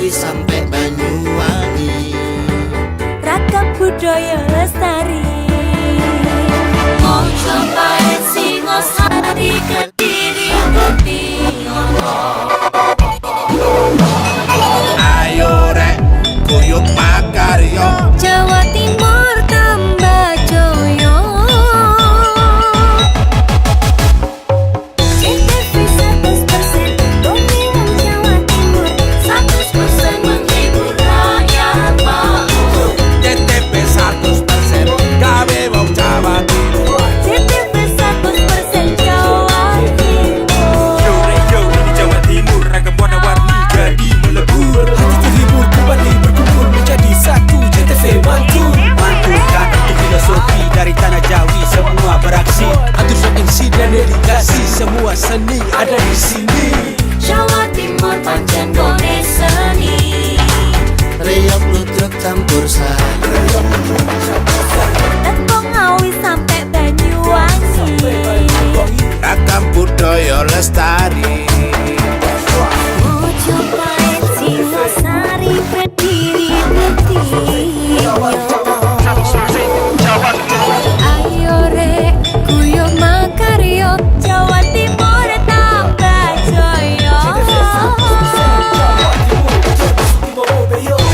Sampai Banyuwangi, ragam budaya lestari. Mojopahit, Singosari, Kediri, Kediri. ayo rek guyub makarya, Jawa Timur tambah joyo. CTV 100% dongeng wong Jawa Timur, 100% menghibur rakyat makmur. TTP 100% gawe wong Jawa Timur. CTV 100% Jawa Timur. Yo Rejo ini Jawa Timur, ragam warna-warni jadi melebur. Hati terhibur kembali berkumpul menjadi satu. JTV mantul, mantulkan itu filosofi dari tanah Jawi. Semua beraksi, atur MC dan dedikasi. Semua seni ada di sini. Jawa Timur pancen gone seni. Riok ludruk campur sari, Teko Ngawi sampai Banyuwangi. ragam budaya lestari. Mojopahit, Singosari, Kediri, Kediri. Ayo rek guyub makarya, Jawa Timur tambah joyo.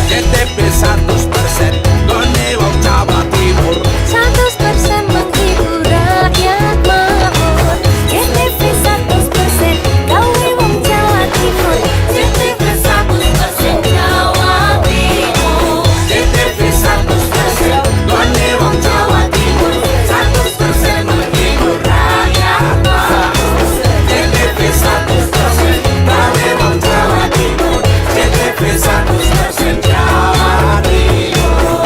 TTP 100% gone wong Jawa Timur. 100% menghibur rakyat makmur. CTV 100% gawe wong Jawa Timur. CTV 100% Jawa Timur. TTP 100% gone wong Jawa Timur. 100% menghibur rakyat makmur. TTP 100% gawe wong Jawa Timur. TTP 100% Jawa Timur.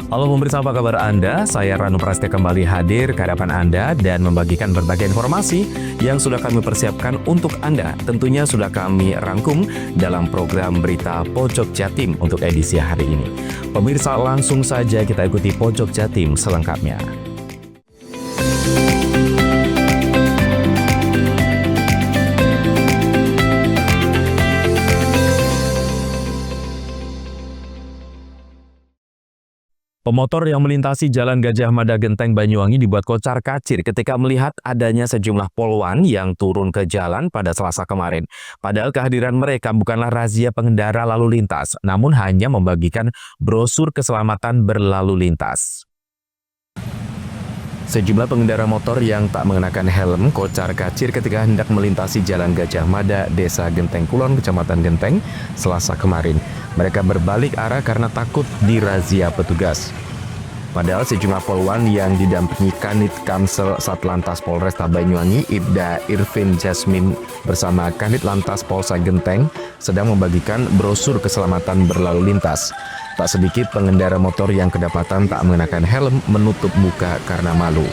Halo pemirsa, apa kabar Anda? Saya Ranu Prastia kembali hadir ke hadapan Anda dan membagikan berbagai informasi yang sudah kami persiapkan untuk Anda. Tentunya sudah kami rangkum dalam program Berita Pojok Jatim untuk edisi hari ini. Pemirsa, langsung saja kita ikuti Pojok Jatim selengkapnya. Pemotor yang melintasi Jalan Gajah Mada Genteng Banyuwangi dibuat kocar-kacir ketika melihat adanya sejumlah polwan yang turun ke jalan pada Selasa kemarin. Padahal kehadiran mereka bukanlah razia pengendara lalu lintas, namun hanya membagikan brosur keselamatan berlalu lintas. Sejumlah pengendara motor yang tak mengenakan helm kocar-kacir ketika hendak melintasi Jalan Gajah Mada, Desa Genteng Kulon, Kecamatan Genteng, Selasa kemarin. Mereka berbalik arah karena takut dirazia petugas. Padahal sejumlah polwan yang didampingi Kanit Kamsel Satlantas Polresta Banyuwangi, Ibda Irvin Jasmine bersama Kanit Lantas Polsa Genteng sedang membagikan brosur keselamatan berlalu lintas. Tak sedikit pengendara motor yang kedapatan tak mengenakan helm menutup muka karena malu.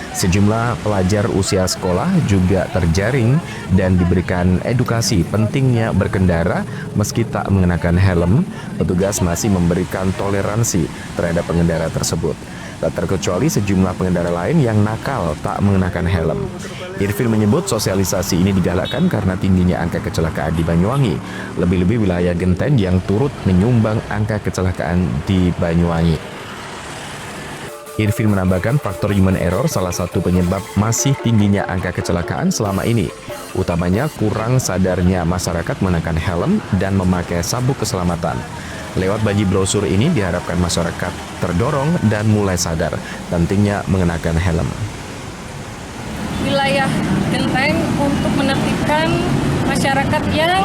Sejumlah pelajar usia sekolah juga terjaring dan diberikan edukasi pentingnya berkendara meski tak mengenakan helm. Petugas masih memberikan toleransi terhadap pengendara tersebut. Tak terkecuali sejumlah pengendara lain yang nakal tak mengenakan helm. Irfin menyebut sosialisasi ini digalakkan karena tingginya angka kecelakaan di Banyuwangi, lebih-lebih wilayah Genteng yang turut menyumbang angka kecelakaan di Banyuwangi. Irfin menambahkan faktor human error salah satu penyebab masih tingginya angka kecelakaan selama ini, utamanya kurang sadarnya masyarakat mengenakan helm dan memakai sabuk keselamatan. Lewat bagi brosur ini diharapkan masyarakat terdorong dan mulai sadar pentingnya mengenakan helm. Wilayah Genteng untuk menertibkan masyarakat yang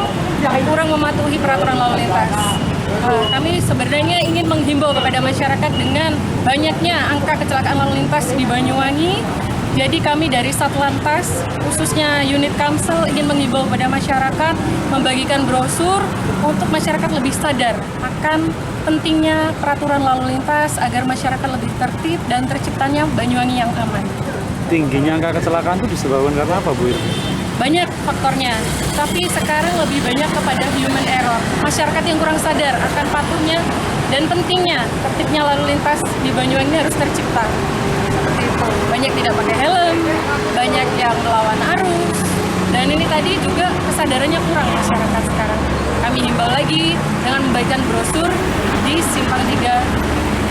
kurang mematuhi peraturan lalu lintas. Kami sebenarnya ingin menghimbau kepada masyarakat dengan banyaknya angka kecelakaan lalu lintas di Banyuwangi. Jadi kami dari Satlantas, khususnya unit Kamsel, ingin menghimbau kepada masyarakat membagikan brosur untuk masyarakat lebih sadar akan pentingnya peraturan lalu lintas agar masyarakat lebih tertib dan terciptanya Banyuwangi yang aman. Tingginya angka kecelakaan itu disebabkan karena apa, Bu? Banyak faktornya, tapi sekarang lebih banyak kepada human error. Masyarakat yang kurang sadar akan patuhnya dan pentingnya tertibnya lalu lintas di Banyuwangi ini harus tercipta. Seperti itu. Banyak tidak pakai helm, banyak yang melawan arus, dan ini tadi juga kesadarannya kurang masyarakat sekarang. Kami himbau lagi dengan membagikan brosur di Simpang 3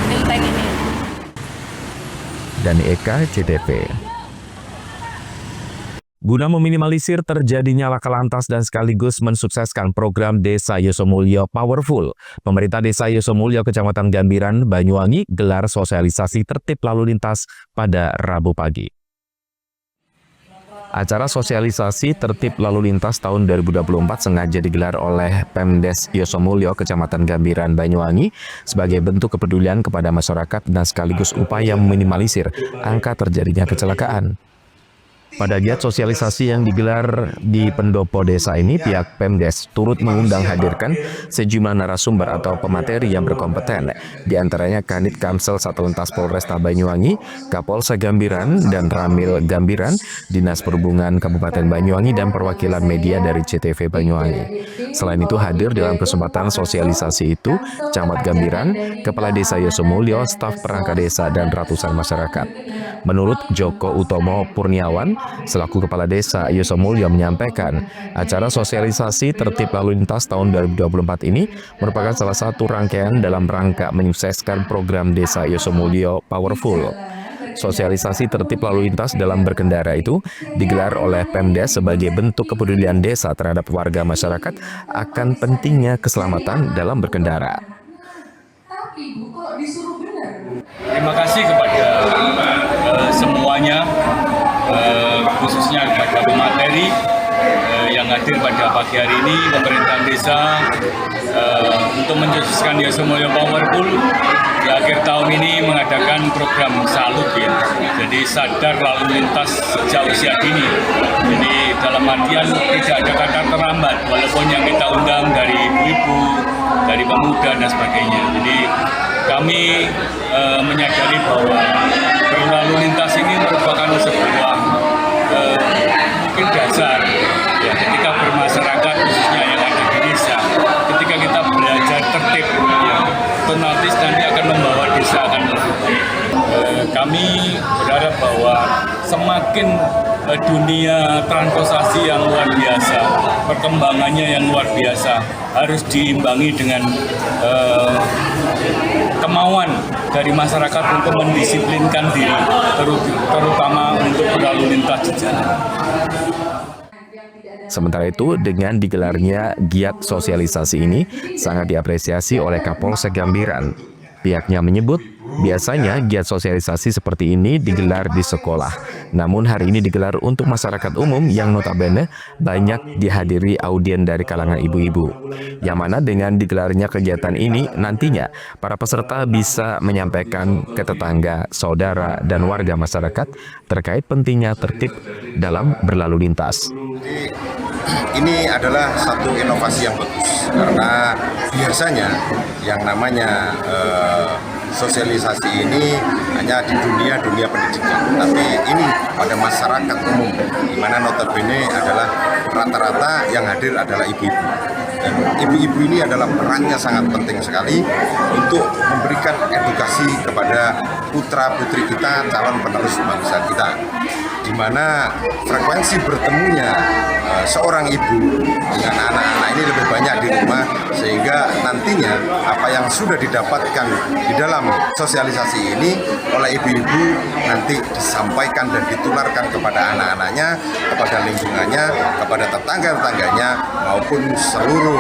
Genteng ini. Dan Eka CTV. Guna meminimalisir terjadinya laka lantas dan sekaligus mensukseskan program Desa Yosomulyo Powerful, pemerintah Desa Yosomulyo Kecamatan Gambiran, Banyuwangi gelar sosialisasi tertib lalu lintas pada Rabu pagi. Acara sosialisasi tertib lalu lintas tahun 2024 sengaja digelar oleh Pemdes Yosomulyo Kecamatan Gambiran, Banyuwangi sebagai bentuk kepedulian kepada masyarakat dan sekaligus upaya meminimalisir angka terjadinya kecelakaan. Pada giat sosialisasi yang digelar di pendopo desa ini, pihak Pemdes turut mengundang hadirkan sejumlah narasumber atau pemateri yang berkompeten, di antaranya Kanit Kamsel Satlantas Polresta Banyuwangi, Kapolsek Gambiran dan Ramil Gambiran, Dinas Perhubungan Kabupaten Banyuwangi, dan perwakilan media dari CTV Banyuwangi. Selain itu hadir dalam kesempatan sosialisasi itu, Camat Gambiran, Kepala Desa Yosomulyo, staf perangkat desa, dan ratusan masyarakat. Menurut Joko Utomo Purniawan, selaku Kepala Desa Yosomulyo menyampaikan, acara sosialisasi tertib lalu lintas tahun 2024 ini merupakan salah satu rangkaian dalam rangka menyukseskan program Desa Yosomulyo Powerful. Sosialisasi tertib lalu lintas dalam berkendara itu digelar oleh Pemdes sebagai bentuk kepedulian desa terhadap warga masyarakat akan pentingnya keselamatan dalam berkendara. Terima kasih kepada semuanya, khususnya kepada pemateri yang hadir pada pagi hari ini, pemerintah desa untuk mensukseskan Yosomulyo Powerful di akhir tahun ini mengadakan program salut ya. Jadi sadar lalu lintas sejak usia dini. Jadi dalam artian tidak ada kata terlambat, walaupun yang kita undang dari ibu-ibu, dari pemuda dan sebagainya. Jadi kami menyadari bahwa berlalu lintas ini merupakan sebuah mungkin dasar ya, ketika bermasyarakat khususnya yang ada di desa, ketika kita belajar tertib ya, otomatis nanti akan membawa desa akan lebih baik. Kami berharap bahwa semakin dunia transportasi yang luar biasa, perkembangannya yang luar biasa harus diimbangi dengan kemauan dari masyarakat untuk mendisiplinkan diri, terutama untuk berlalu lintas di jalan. Sementara itu, dengan digelarnya giat sosialisasi ini sangat diapresiasi oleh Kapolsek Gambiran. Pihaknya menyebut, biasanya giat sosialisasi seperti ini digelar di sekolah. Namun hari ini digelar untuk masyarakat umum yang notabene banyak dihadiri audien dari kalangan ibu-ibu. Yang mana dengan digelarnya kegiatan ini, nantinya para peserta bisa menyampaikan ke tetangga, saudara, dan warga masyarakat terkait pentingnya tertib dalam berlalu lintas. Ini adalah satu inovasi yang bagus karena biasanya yang namanya sosialisasi ini hanya di dunia pendidikan, tapi ini pada masyarakat umum, di mana notabene adalah rata-rata yang hadir adalah ibu-ibu. Dan ibu-ibu ini adalah perannya sangat penting sekali untuk memberikan edukasi kepada putra-putri kita, calon penerus bangsa kita, di mana frekuensi bertemunya seorang ibu dengan anak-anak ini lebih banyak di rumah, sehingga nantinya apa yang sudah didapatkan di dalam sosialisasi ini oleh ibu-ibu nanti disampaikan dan ditularkan kepada anak-anaknya, kepada lingkungannya, kepada tetangga-tetangganya maupun seluruh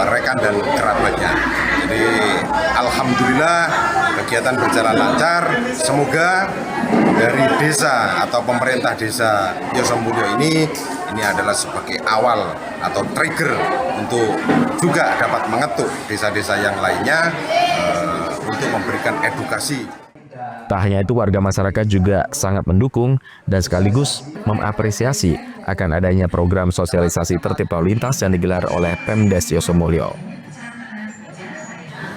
rekan dan kerabatnya. Jadi alhamdulillah kegiatan berjalan lancar. Semoga dari desa atau pemerintah desa Yosomulyo ini adalah sebagai awal atau trigger untuk juga dapat mengetuk desa-desa yang lainnya untuk memberikan edukasi. Tak hanya itu, warga masyarakat juga sangat mendukung dan sekaligus mengapresiasi akan adanya program sosialisasi tertib lalu lintas yang digelar oleh Pemdes Yosomulyo.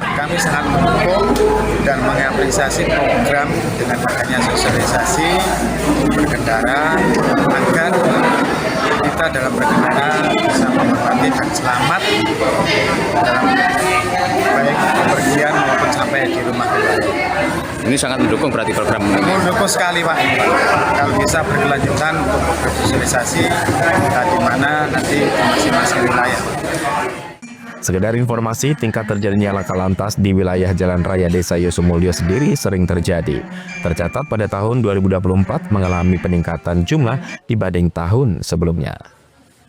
Kami sangat mendukung dan mengapresiasi program dengan adanya sosialisasi berkendara agar kita dalam berkendara bisa menghormati dan selamat dalam baik bepergian maupun sampai di rumah kembali. Ini sangat mendukung berarti program ini? Mendukung sekali Pak. Kalau bisa berkelanjutan untuk sosialisasi di mana nanti di masing-masing wilayah. Sekedar informasi, tingkat terjadinya laka lantas di wilayah Jalan Raya Desa Yosomulyo sendiri sering terjadi. Tercatat pada tahun 2024 mengalami peningkatan jumlah dibanding tahun sebelumnya.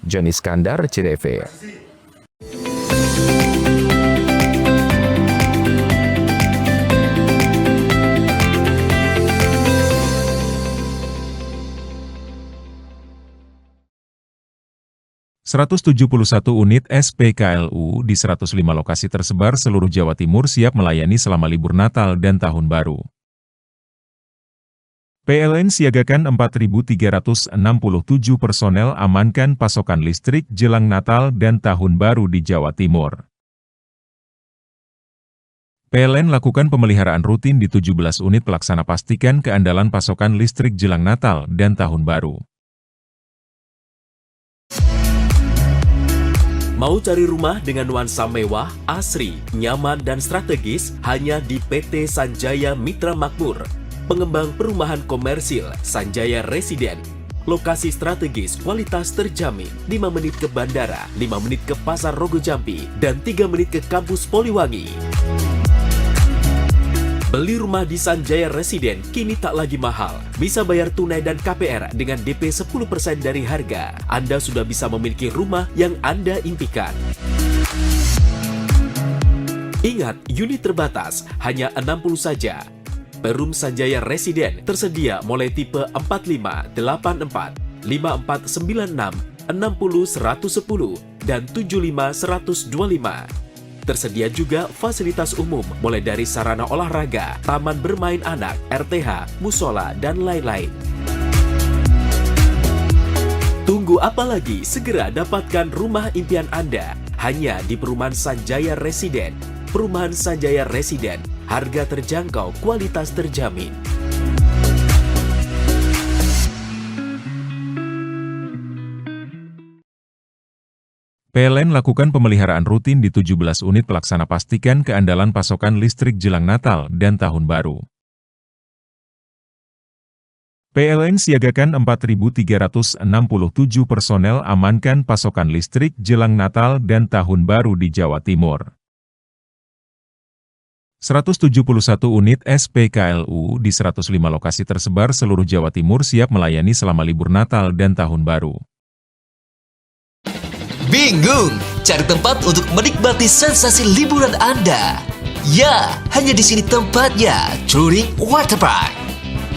John Iskandar, CTV. 171 unit SPKLU di 105 lokasi tersebar seluruh Jawa Timur siap melayani selama libur Natal dan Tahun Baru. PLN siagakan 4.367 personel amankan pasokan listrik jelang Natal dan Tahun Baru di Jawa Timur. PLN lakukan pemeliharaan rutin di 17 unit pelaksana pastikan keandalan pasokan listrik jelang Natal dan Tahun Baru. Mau cari rumah dengan nuansa mewah, asri, nyaman, dan strategis hanya di PT Sanjaya Mitra Makmur. Pengembang perumahan komersil Sanjaya Residen. Lokasi strategis, kualitas terjamin. 5 menit ke bandara, 5 menit ke Pasar Rogo Jampi, dan 3 menit ke kampus Poliwangi. Beli rumah di Sanjaya Residen kini tak lagi mahal. Bisa bayar tunai dan KPR dengan DP 10% dari harga. Anda sudah bisa memiliki rumah yang Anda impikan. Ingat, unit terbatas, hanya 60 saja. Perum Sanjaya Residen tersedia mulai tipe 45, 84, 5496, 60 110, dan 75 125. Tersedia juga fasilitas umum mulai dari sarana olahraga, taman bermain anak, RTH, musola, dan lain-lain. Tunggu apa lagi? Segera dapatkan rumah impian Anda hanya di Perumahan Sanjaya Residen. Perumahan Sanjaya Residen, harga terjangkau, kualitas terjamin. PLN lakukan pemeliharaan rutin di 17 unit pelaksana pastikan keandalan pasokan listrik jelang Natal dan Tahun Baru. PLN siagakan 4.367 personel amankan pasokan listrik jelang Natal dan Tahun Baru di Jawa Timur. 171 unit SPKLU di 105 lokasi tersebar seluruh Jawa Timur siap melayani selama libur Natal dan Tahun Baru. Bingung cari tempat untuk menikmati sensasi liburan Anda? Ya, hanya di sini tempatnya, Celuring Waterpark.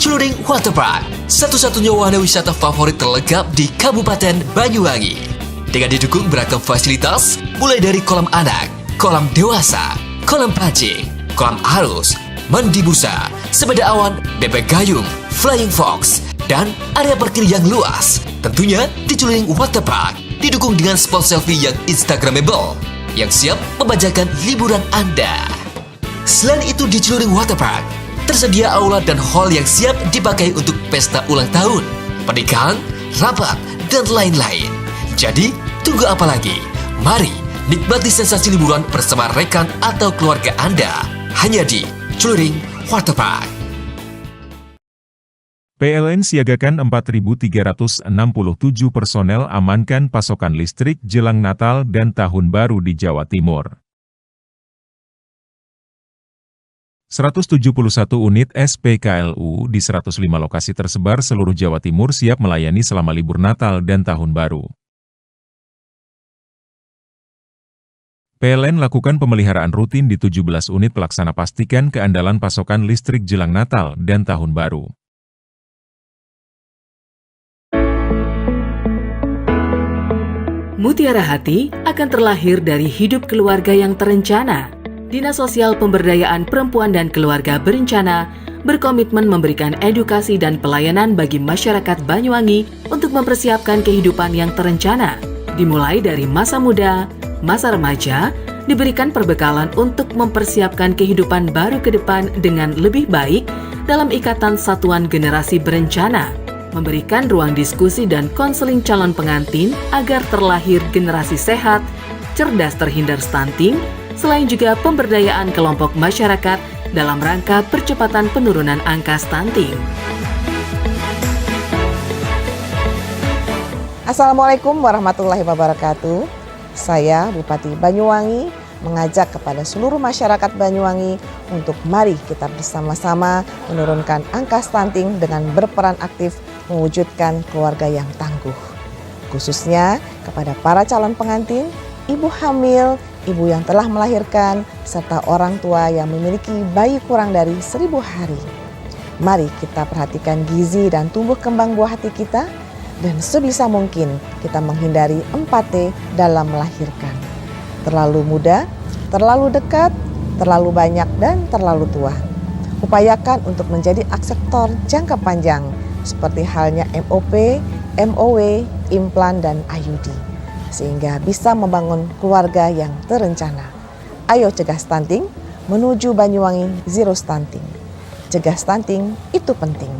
Celuring Waterpark, satu-satunya wahana wisata favorit terlengkap di Kabupaten Banyuwangi. Dengan didukung beragam fasilitas, mulai dari kolam anak, kolam dewasa, kolam pancing, kolam arus, mandi busa, sepeda awan, bebek gayung, flying fox, dan area parkir yang luas. Tentunya di Celuring Waterpark. Didukung dengan spot selfie yang instagramable, yang siap membajakan liburan Anda. Selain itu di Celuring Waterpark, tersedia aula dan hall yang siap dipakai untuk pesta ulang tahun, pernikahan, rapat, dan lain-lain. Jadi, tunggu apa lagi? Mari nikmati sensasi liburan bersama rekan atau keluarga Anda hanya di Celuring Waterpark. PLN siagakan 4.367 personel amankan pasokan listrik jelang Natal dan Tahun Baru di Jawa Timur. 171 unit SPKLU di 105 lokasi tersebar seluruh Jawa Timur siap melayani selama libur Natal dan Tahun Baru. PLN lakukan pemeliharaan rutin di 17 unit pelaksana pastikan keandalan pasokan listrik jelang Natal dan Tahun Baru. Mutiara Hati akan terlahir dari hidup keluarga yang terencana. Dinas Sosial Pemberdayaan Perempuan dan Keluarga Berencana berkomitmen memberikan edukasi dan pelayanan bagi masyarakat Banyuwangi untuk mempersiapkan kehidupan yang terencana. Dimulai dari masa muda, masa remaja, diberikan perbekalan untuk mempersiapkan kehidupan baru ke depan dengan lebih baik dalam ikatan satuan generasi berencana. Memberikan ruang diskusi dan konseling calon pengantin agar terlahir generasi sehat, cerdas terhindar stunting, selain juga pemberdayaan kelompok masyarakat dalam rangka percepatan penurunan angka stunting. Assalamualaikum warahmatullahi wabarakatuh. Saya Bupati Banyuwangi mengajak kepada seluruh masyarakat Banyuwangi untuk mari kita bersama-sama menurunkan angka stunting dengan berperan aktif mewujudkan keluarga yang tangguh. Khususnya kepada para calon pengantin, ibu hamil, ibu yang telah melahirkan, serta orang tua yang memiliki bayi kurang dari 1000 hari. Mari kita perhatikan gizi dan tumbuh kembang buah hati kita, dan sebisa mungkin kita menghindari 4T dalam melahirkan. Terlalu muda, terlalu dekat, terlalu banyak, dan terlalu tua. Upayakan untuk menjadi akseptor jangka panjang, seperti halnya MOP, MOW, implan, dan IUD, sehingga bisa membangun keluarga yang terencana. Ayo cegah stunting, menuju Banyuwangi Zero Stunting. Cegah stunting itu penting.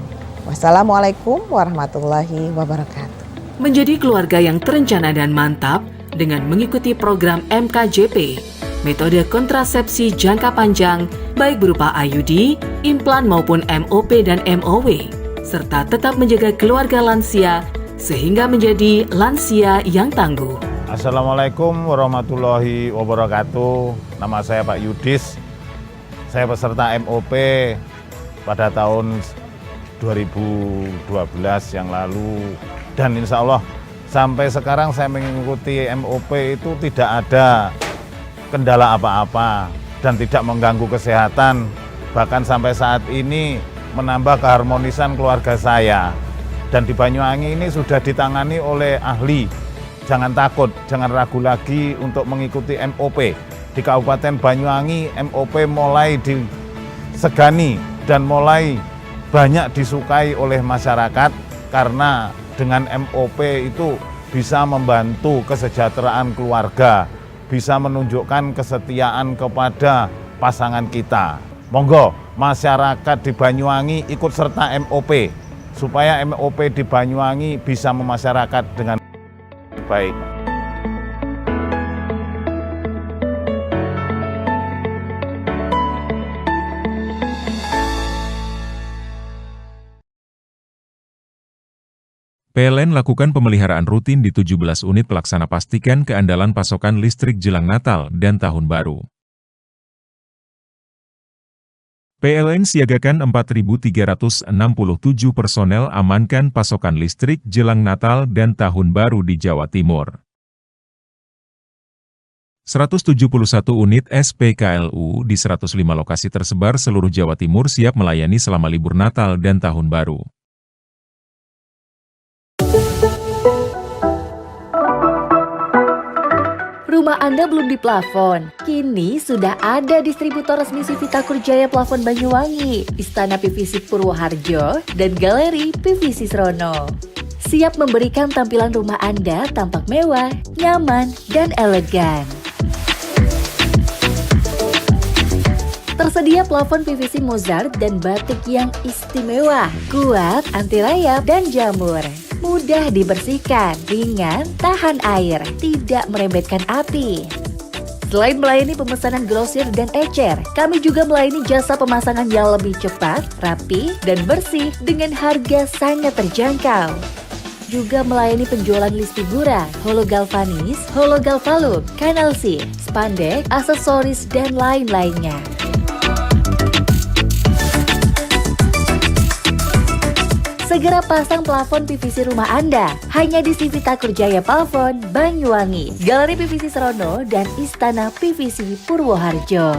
Wassalamualaikum warahmatullahi wabarakatuh. Menjadi keluarga yang terencana dan mantap dengan mengikuti program MKJP, metode kontrasepsi jangka panjang, baik berupa IUD, implan maupun MOP dan MOW, serta tetap menjaga keluarga lansia sehingga menjadi lansia yang tangguh. Assalamualaikum warahmatullahi wabarakatuh. Nama saya Pak Yudis. Saya peserta MOP pada tahun 2012 yang lalu. Dan insya Allah sampai sekarang saya mengikuti MOP itu tidak ada kendala apa-apa dan tidak mengganggu kesehatan. Bahkan sampai saat ini menambah keharmonisan keluarga saya. Dan di Banyuwangi ini sudah ditangani oleh ahli. Jangan takut, jangan ragu lagi untuk mengikuti MOP. Di Kabupaten Banyuwangi, MOP mulai disegani dan mulai banyak disukai oleh masyarakat karena dengan MOP itu bisa membantu kesejahteraan keluarga, bisa menunjukkan kesetiaan kepada pasangan kita. Monggo masyarakat di Banyuwangi ikut serta MOP supaya MOP di Banyuwangi bisa memasyarakat dengan baik. PLN lakukan pemeliharaan rutin di 17 unit pelaksana pastikan keandalan pasokan listrik jelang Natal dan Tahun Baru. PLN siagakan 4.367 personel amankan pasokan listrik jelang Natal dan Tahun Baru di Jawa Timur. 171 unit SPKLU di 105 lokasi tersebar seluruh Jawa Timur siap melayani selama libur Natal dan Tahun Baru. Rumah Anda belum diplafon? Kini sudah ada distributor resmi Civita Kurjaya Plafon Banyuwangi, Istana PVC Purwoharjo, dan Galeri PVC Srono. Siap memberikan tampilan rumah Anda tampak mewah, nyaman, dan elegan. Tersedia plafon PVC Mozart dan batik yang istimewa, kuat, anti rayap, dan jamur. Mudah dibersihkan, ringan, tahan air, tidak merembetkan api. Selain melayani pemesanan grosir dan ecer, kami juga melayani jasa pemasangan yang lebih cepat, rapi, dan bersih dengan harga sangat terjangkau. Juga melayani penjualan list figura, hologalvanis, hologalvalum, kanal C, spandek, aksesoris, dan lain-lainnya. Segera pasang plafon PVC rumah Anda hanya di Civita Kurjaya Plafon, Banyuwangi, Galeri PVC Serono, dan Istana PVC Purwoharjo.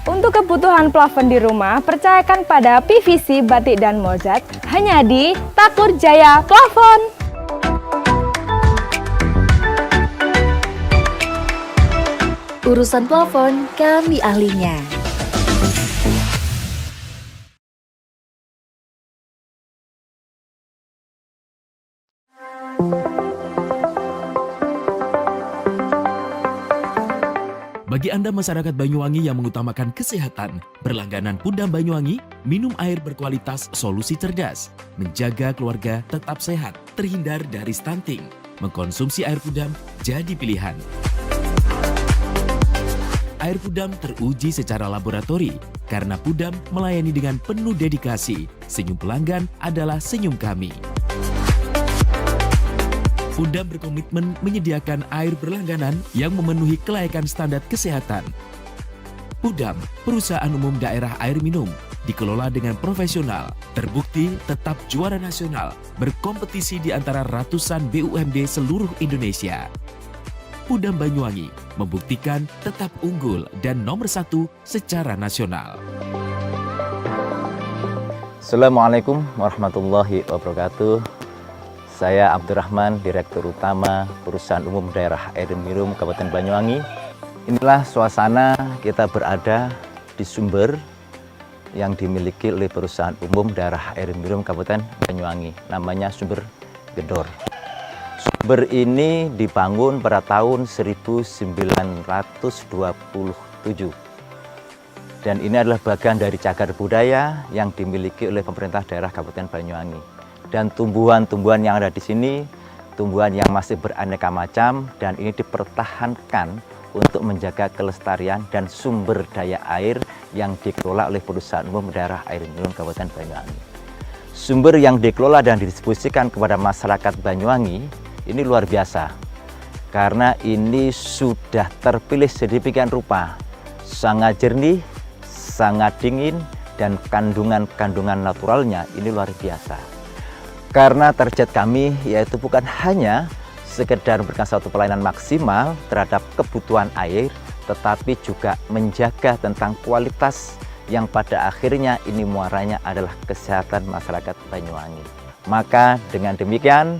Untuk kebutuhan plafon di rumah, percayakan pada PVC, batik, dan Mozart hanya di Takur Jaya Plafon. Urusan plafon, kami ahlinya. Bagi Anda masyarakat Banyuwangi yang mengutamakan kesehatan, berlangganan Pudam Banyuwangi, minum air berkualitas solusi cerdas, menjaga keluarga tetap sehat, terhindar dari stunting. Mengkonsumsi air Pudam jadi pilihan. Air Pudam teruji secara laboratori, karena Pudam melayani dengan penuh dedikasi. Senyum pelanggan adalah senyum kami. Pudam berkomitmen menyediakan air berlangganan yang memenuhi kelayakan standar kesehatan. Pudam, perusahaan umum daerah air minum, dikelola dengan profesional, terbukti tetap juara nasional, berkompetisi di antara ratusan BUMD seluruh Indonesia. Pudam Banyuwangi membuktikan tetap unggul dan nomor 1 secara nasional. Assalamualaikum warahmatullahi wabarakatuh. Saya Abdurrahman, Direktur Utama Perusahaan Umum Daerah Air Minum Kabupaten Banyuwangi. Inilah suasana kita berada di sumber yang dimiliki oleh Perusahaan Umum Daerah Air Minum Kabupaten Banyuwangi. Namanya Sumber Gedor. Sumber ini dibangun pada tahun 1927. Dan ini adalah bagian dari cagar budaya yang dimiliki oleh pemerintah daerah Kabupaten Banyuwangi. Dan tumbuhan-tumbuhan yang ada di sini, tumbuhan yang masih beraneka macam, dan ini dipertahankan untuk menjaga kelestarian dan sumber daya air yang dikelola oleh Perusahaan Umum Daerah Air Minum Kabupaten Banyuwangi. Sumber yang dikelola dan didistribusikan kepada masyarakat Banyuwangi ini luar biasa, karena ini sudah terpilih sedemikian rupa, sangat jernih, sangat dingin, dan kandungan-kandungan naturalnya ini luar biasa. Karena target kami yaitu bukan hanya sekedar memberikan suatu pelayanan maksimal terhadap kebutuhan air, tetapi juga menjaga tentang kualitas yang pada akhirnya ini muaranya adalah kesehatan masyarakat Banyuwangi. Maka dengan demikian,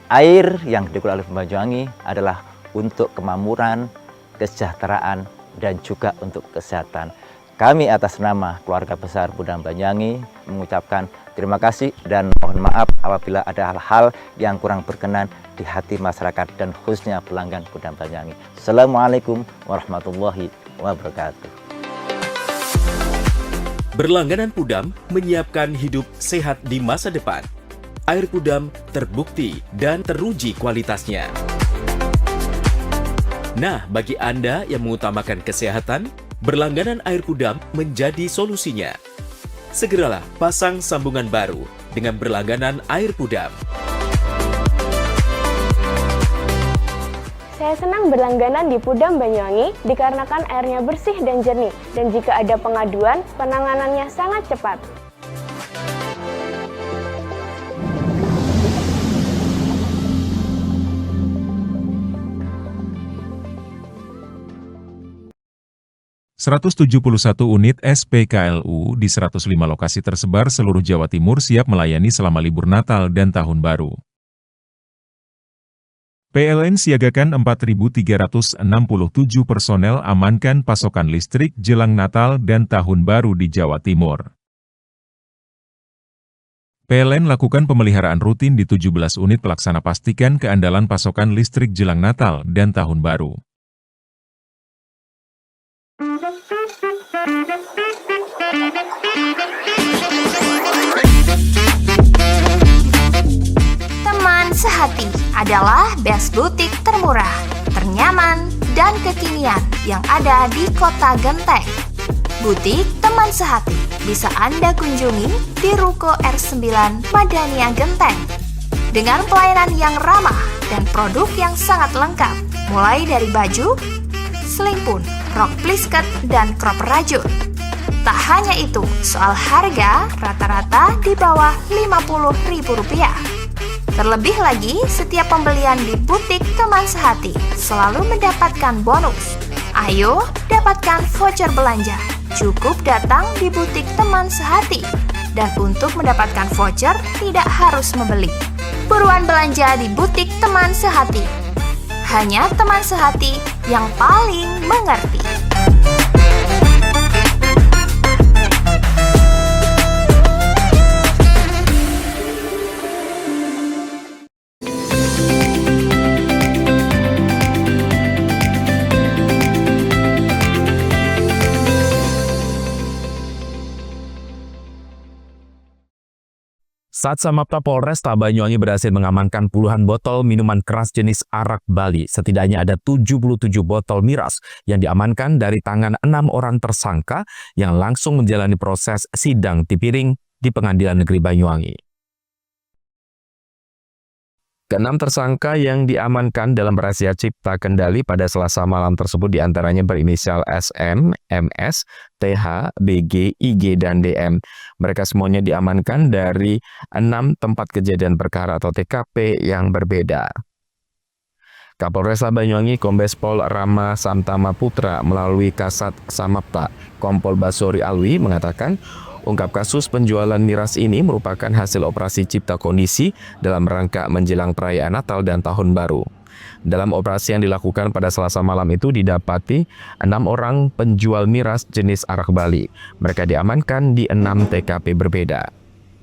air yang dikelola oleh Banyuwangi adalah untuk kemakmuran, kesejahteraan, dan juga untuk kesehatan. Kami atas nama keluarga besar Pudam Banyuwangi mengucapkan terima kasih dan mohon maaf apabila ada hal-hal yang kurang berkenan di hati masyarakat dan khususnya pelanggan Pudam Banyuwangi. Assalamualaikum warahmatullahi wabarakatuh. Berlangganan Pudam menyiapkan hidup sehat di masa depan. Air Pudam terbukti dan teruji kualitasnya. Nah, bagi Anda yang mengutamakan kesehatan, berlangganan air Pudam menjadi solusinya. Segeralah pasang sambungan baru dengan berlangganan air Pudam. Saya senang berlangganan di Pudam Banyuwangi dikarenakan airnya bersih dan jernih, dan jika ada pengaduan, penanganannya sangat cepat. ...171 unit SPKLU di 105 lokasi tersebar seluruh Jawa Timur siap melayani selama libur Natal dan Tahun Baru. PLN siagakan 4.367 personel amankan pasokan listrik jelang Natal dan Tahun Baru di Jawa Timur. PLN lakukan pemeliharaan rutin di 17 unit pelaksana pastikan keandalan pasokan listrik jelang Natal dan Tahun Baru. Teman Sehati adalah best butik termurah, ternyaman, dan kekinian yang ada di Kota Genteng. Butik Teman Sehati bisa Anda kunjungi di Ruko R9 Madania Genteng. Dengan pelayanan yang ramah dan produk yang sangat lengkap, mulai dari baju, selimpun, rok plisket, dan crop rajut. Tak hanya itu, soal harga rata-rata di bawah Rp50.000. Terlebih lagi, setiap pembelian di butik Teman Sehati selalu mendapatkan bonus. Ayo, dapatkan voucher belanja. Cukup datang di butik Teman Sehati. Dan untuk mendapatkan voucher, tidak harus membeli. Buruan belanja di butik Teman Sehati. Hanya Teman Sehati yang paling mengerti. Saat Samapta Polresta Banyuwangi berhasil mengamankan puluhan botol minuman keras jenis arak Bali. Setidaknya ada 77 botol miras yang diamankan dari tangan 6 orang tersangka yang langsung menjalani proses sidang tipiring di Pengadilan Negeri Banyuwangi. Keenam tersangka yang diamankan dalam razia cipta kendali pada Selasa malam tersebut diantaranya berinisial SM, MS, TH, BG, IG, dan DM. Mereka semuanya diamankan dari 6 tempat kejadian perkara atau TKP yang berbeda. Kapolresta Banyuwangi Kombes Pol Rama Samtama Putra melalui Kasat Samapta Kompol Basori Alwi mengatakan, ungkap kasus penjualan miras ini merupakan hasil operasi cipta kondisi dalam rangka menjelang perayaan Natal dan Tahun Baru. Dalam operasi yang dilakukan pada Selasa malam itu didapati 6 orang penjual miras jenis arak Bali. Mereka diamankan di 6 TKP berbeda.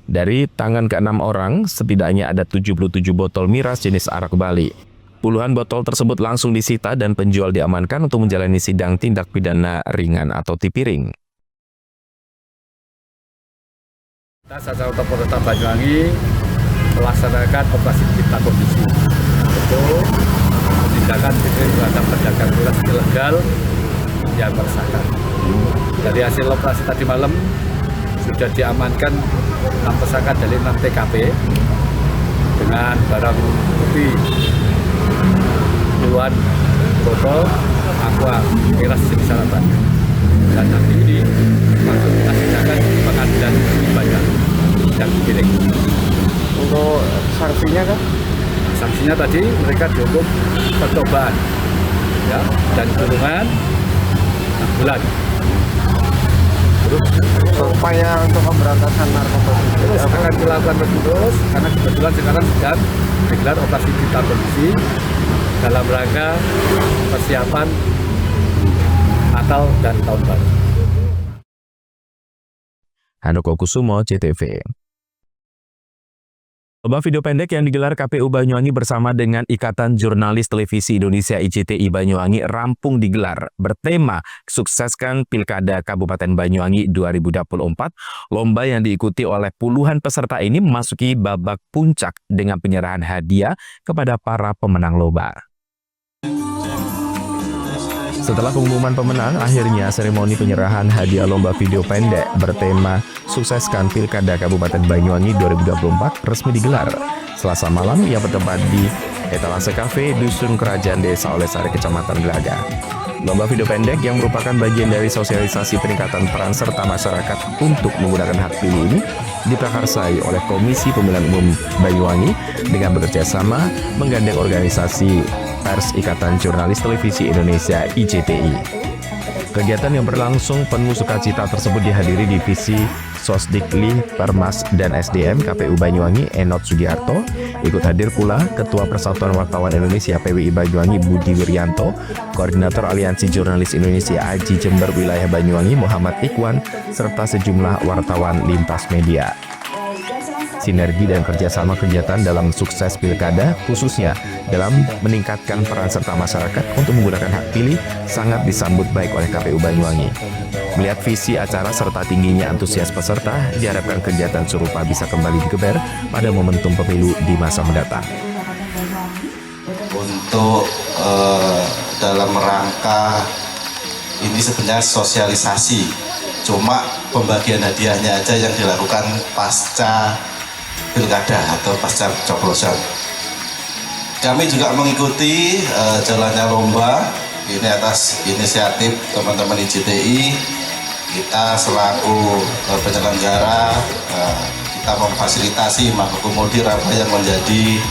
Dari tangan ke-6 orang, setidaknya ada 77 botol miras jenis arak Bali. Puluhan botol tersebut langsung disita dan penjual diamankan untuk menjalani sidang tindak pidana ringan atau tipiring. Secara Polresta Banyuwangi melaksanakan operasi cipta kondisi untuk tindakan terhadap pedagang miras ilegal yang meresahkan. Dari hasil operasi tadi malam sudah diamankan 6 tersangka dari 6 TKP dengan barang bukti puluhan botol aqua miras jenis arak Bali. Dan nanti ini langsung kita sidangkan di Pengadilan Negeri Banyuwangi dan tipiring. Untuk sanksinya kan? Sanksinya tadi mereka dihukum percobaan ya, dan kurungan 6 bulan. Terus upaya untuk pemberantasan narkoba terus akan dilakukan terus karena kebetulan sekarang sedang digelar operasi cipta kondisi dalam rangka persiapan Natal dan Tahun Baru. Handoko Kusumo, CTV. Lomba video pendek yang digelar KPU Banyuwangi bersama dengan Ikatan Jurnalis Televisi Indonesia IJTI Banyuwangi rampung digelar bertema Sukseskan Pilkada Kabupaten Banyuwangi 2024. Lomba yang diikuti oleh puluhan peserta ini memasuki babak puncak dengan penyerahan hadiah kepada para pemenang lomba. Setelah pengumuman pemenang, akhirnya seremoni penyerahan hadiah lomba video pendek bertema Sukseskan Pilkada Kabupaten Banyuwangi 2024 resmi digelar Selasa malam yang bertempat di Etalase Cafe Dusun Kerajaan Desa Olesari, Kecamatan Gelaga. Lomba video pendek yang merupakan bagian dari sosialisasi peningkatan peran serta masyarakat untuk menggunakan hak pilih ini diprakarsai oleh Komisi Pemilihan Umum Banyuwangi dengan bekerja sama menggandeng organisasi Pers Ikatan Jurnalis Televisi Indonesia IJTI. Kegiatan yang berlangsung penuh sukacita tersebut dihadiri Divisi Sosdikli, Permas, dan SDM KPU Banyuwangi Enot Sugiharto. Ikut hadir pula Ketua Persatuan Wartawan Indonesia PWI Banyuwangi Budi Wiryanto, Koordinator Aliansi Jurnalis Indonesia AJI Jember Wilayah Banyuwangi Muhammad Ikhwan, serta sejumlah wartawan lintas media. Sinergi dan kerjasama kegiatan dalam sukses pilkada, khususnya dalam meningkatkan peran serta masyarakat untuk menggunakan hak pilih, sangat disambut baik oleh KPU Banyuwangi. Melihat visi acara serta tingginya antusias peserta, diharapkan kegiatan serupa bisa kembali digeber pada momentum pemilu di masa mendatang. Untuk dalam rangka ini sebenarnya sosialisasi, cuma pembagian hadiahnya aja yang dilakukan pasca pilkada atau pasca coblosan. Kami juga mengikuti jalannya lomba ini atas inisiatif teman-teman IJTI. Kita selaku penyelenggara kita memfasilitasi, mengakomodir apa yang menjadi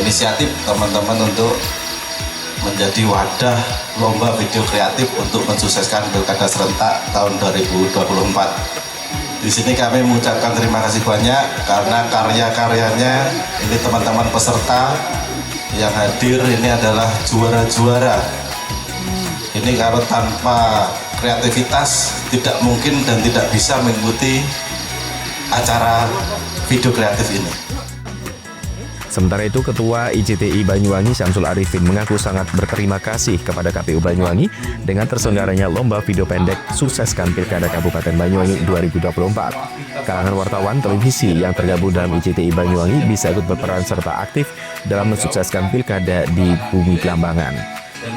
inisiatif teman-teman untuk menjadi wadah lomba video kreatif untuk mensukseskan pilkada serentak tahun 2024. Di sini kami mengucapkan terima kasih banyak karena karya-karyanya ini teman-teman peserta yang hadir ini adalah juara-juara. Ini kalau tanpa kreativitas tidak mungkin dan tidak bisa mengikuti acara video kreatif ini. Sementara itu, Ketua IJTI Banyuwangi Syamsul Arifin mengaku sangat berterima kasih kepada KPU Banyuwangi dengan terselenggaranya lomba video pendek Sukseskan Pilkada Kabupaten Banyuwangi 2024. Kalangan wartawan televisi yang tergabung dalam IJTI Banyuwangi bisa ikut berperan serta aktif dalam mensukseskan pilkada di Bumi Belambangan.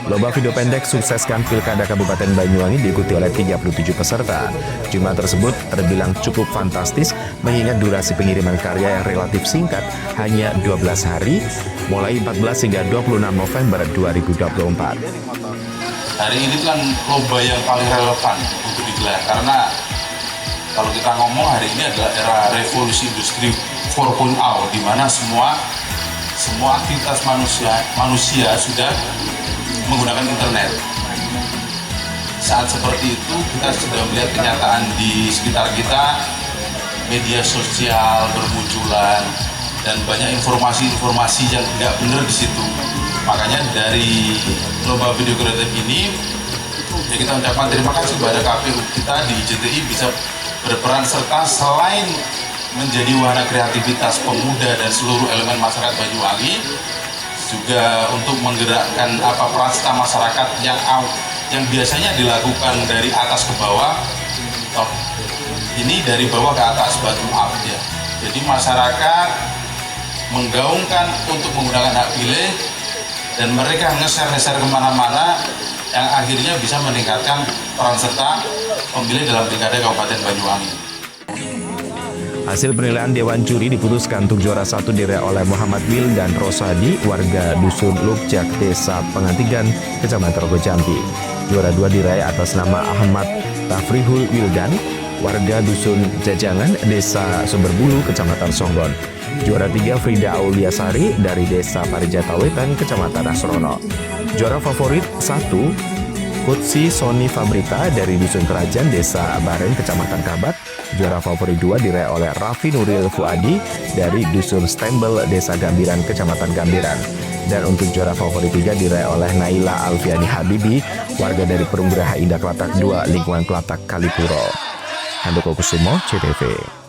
Lomba video pendek Sukseskan Pilkada Kabupaten Banyuwangi diikuti oleh 37 peserta. Jumlah tersebut terbilang cukup fantastis mengingat durasi pengiriman karya yang relatif singkat, hanya 12 hari, mulai 14 hingga 26 November 2024. Hari ini kan lomba yang paling relevan untuk digelar karena kalau kita ngomong hari ini adalah era revolusi industri 4.0 di mana semua aktivitas manusia sudah menggunakan internet. Saat seperti itu kita sudah melihat kenyataan di sekitar kita, media sosial bermunculan dan banyak informasi-informasi yang tidak benar di situ. Makanya dari lomba video kreatif ini ya kita ucapkan terima kasih kepada KPU kita di IJTI bisa berperan serta selain menjadi wahana kreativitas pemuda dan seluruh elemen masyarakat Banyuwangi, juga untuk menggerakkan peran serta masyarakat yang biasanya dilakukan dari atas ke bawah, ini dari bawah ke atas, bottom up ya. Jadi masyarakat menggaungkan untuk menggunakan hak pilih dan mereka nge-share kemana-mana yang akhirnya bisa meningkatkan peran serta pemilih dalam pilkada Kabupaten Banyuwangi. Hasil penilaian Dewan Juri diputuskan untuk juara 1 diraih oleh Muhammad Wil dan Rosadi, warga Dusun Lukjak, Desa Pengantigan, Kecamatan Rogo Jambi. Juara 2 diraih atas nama Ahmad Tafrihul Wildan, warga Dusun Jajangan, Desa Sumberbulu, Kecamatan Songgon. Juara 3 Frida Auliasari dari Desa Parijata Wetan, Kecamatan Asrono. Juara favorit 1 Kutsi Soni Fabrita dari Dusun Kerajaan, Desa Baren, Kecamatan Kabat. Juara favorit 2 diraih oleh Raffi Nuril Fuadi dari Dusun Stembel, Desa Gambiran, Kecamatan Gambiran. Dan untuk juara favorit 3 diraih oleh Naila Alfiani Habibi, warga dari Perumgeraha Indah Klatak 2, lingkungan Klatak, Kalipuro. Handoko Kusumo, CTV.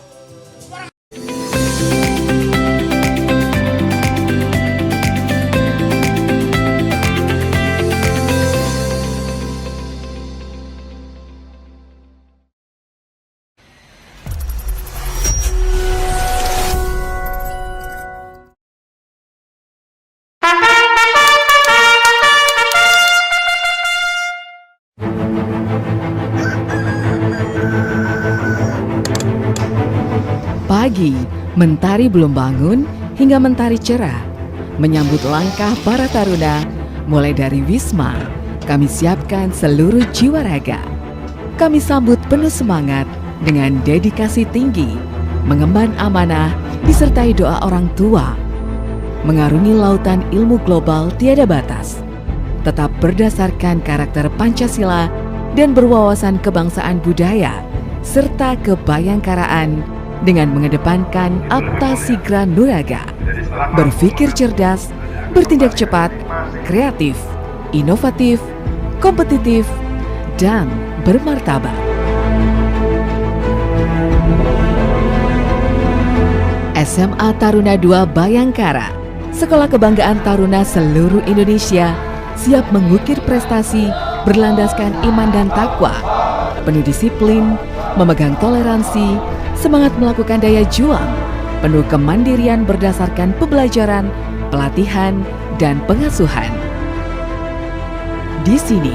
Pagi, mentari belum bangun hingga mentari cerah. Menyambut langkah para taruna, mulai dari Wisma, kami siapkan seluruh jiwa raga. Kami sambut penuh semangat dengan dedikasi tinggi, mengemban amanah disertai doa orang tua. Mengarungi lautan ilmu global tiada batas, tetap berdasarkan karakter Pancasila dan berwawasan kebangsaan budaya, serta kebayangkaraan dengan mengedepankan Apta Sigra Nuraga, berpikir cerdas, bertindak cepat, kreatif, inovatif, kompetitif, dan bermartabat. SMA Taruna II Bayangkara, sekolah kebanggaan taruna seluruh Indonesia, siap mengukir prestasi berlandaskan iman dan takwa, penuh disiplin, memegang toleransi, semangat melakukan daya juang, penuh kemandirian berdasarkan pembelajaran, pelatihan, dan pengasuhan. Di sini,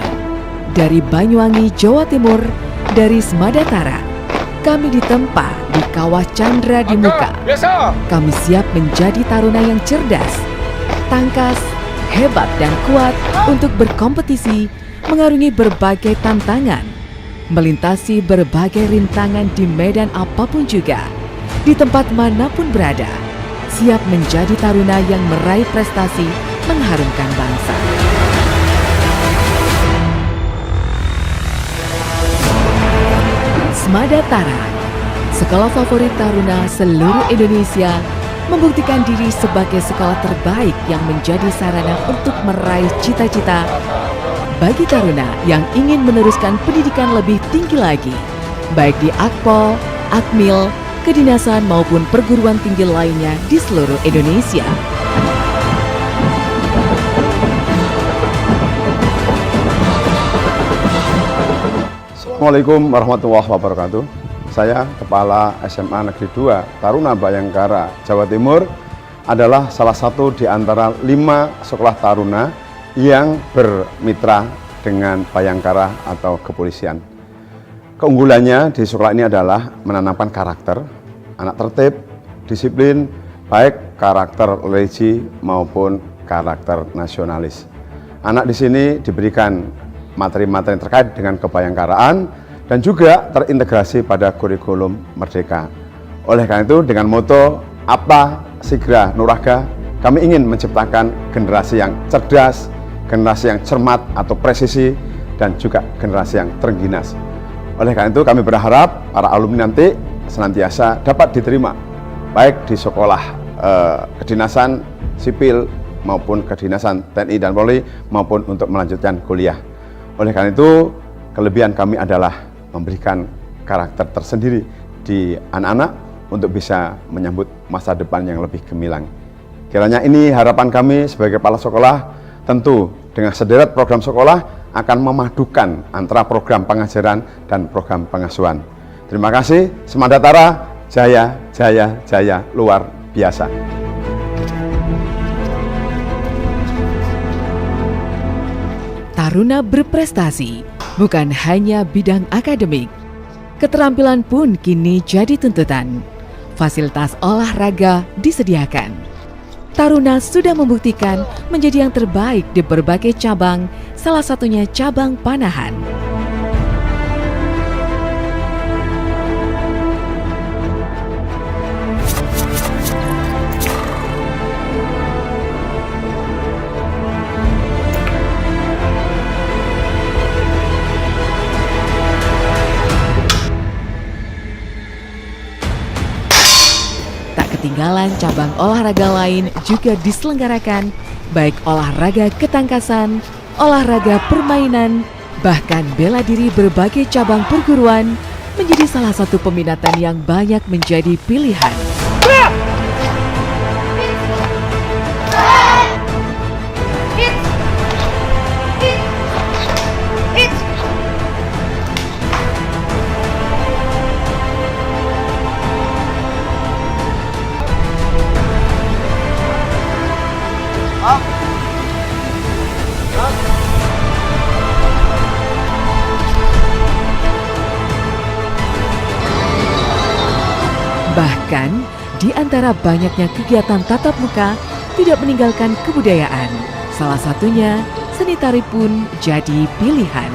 dari Banyuwangi, Jawa Timur, dari Smadatara, kami ditempa di Kawah Chandra di Muka. Kami siap menjadi taruna yang cerdas, tangkas, hebat, dan kuat untuk berkompetisi, mengarungi berbagai tantangan, melintasi berbagai rintangan di medan apapun juga, di tempat manapun berada, siap menjadi taruna yang meraih prestasi mengharumkan bangsa. Smadatara, sekolah favorit taruna seluruh Indonesia, membuktikan diri sebagai sekolah terbaik yang menjadi sarana untuk meraih cita-cita bagi taruna yang ingin meneruskan pendidikan lebih tinggi lagi, baik di Akpol, Akmil, kedinasan maupun perguruan tinggi lainnya di seluruh Indonesia. Assalamualaikum warahmatullahi wabarakatuh. Saya Kepala SMA Negeri 2 Taruna Bayangkara, Jawa Timur, adalah salah satu di antara 5 sekolah taruna yang bermitra dengan Bayangkara atau kepolisian. Keunggulannya di sekolah ini adalah menanamkan karakter, anak tertib, disiplin, baik karakter religi maupun karakter nasionalis. Anak di sini diberikan materi-materi terkait dengan kebayangkaraan dan juga terintegrasi pada kurikulum Merdeka. Oleh karena itu, dengan moto Apa Sigra Nuraga, kami ingin menciptakan generasi yang cerdas, generasi yang cermat atau presisi, dan juga generasi yang terengginas. Oleh karena itu, kami berharap para alumni nanti senantiasa dapat diterima, baik di sekolah kedinasan sipil maupun kedinasan TNI dan Polri, maupun untuk melanjutkan kuliah. Oleh karena itu, kelebihan kami adalah memberikan karakter tersendiri di anak-anak untuk bisa menyambut masa depan yang lebih gemilang. Kiranya ini harapan kami sebagai kepala sekolah, tentu dengan sederet program sekolah akan memadukan antara program pengajaran dan program pengasuhan. Terima kasih, Smadatara, jaya, jaya, jaya, luar biasa. Taruna berprestasi bukan hanya bidang akademik. Keterampilan pun kini jadi tuntutan. Fasilitas olahraga disediakan. Taruna sudah membuktikan menjadi yang terbaik di berbagai cabang, salah satunya cabang panahan. Ketinggalan cabang olahraga lain juga diselenggarakan, baik olahraga ketangkasan, olahraga permainan, bahkan bela diri berbagai cabang perguruan menjadi salah satu peminatan yang banyak menjadi pilihan. Bahkan, di antara banyaknya kegiatan tatap muka, tidak meninggalkan kebudayaan. Salah satunya, seni tari pun jadi pilihan.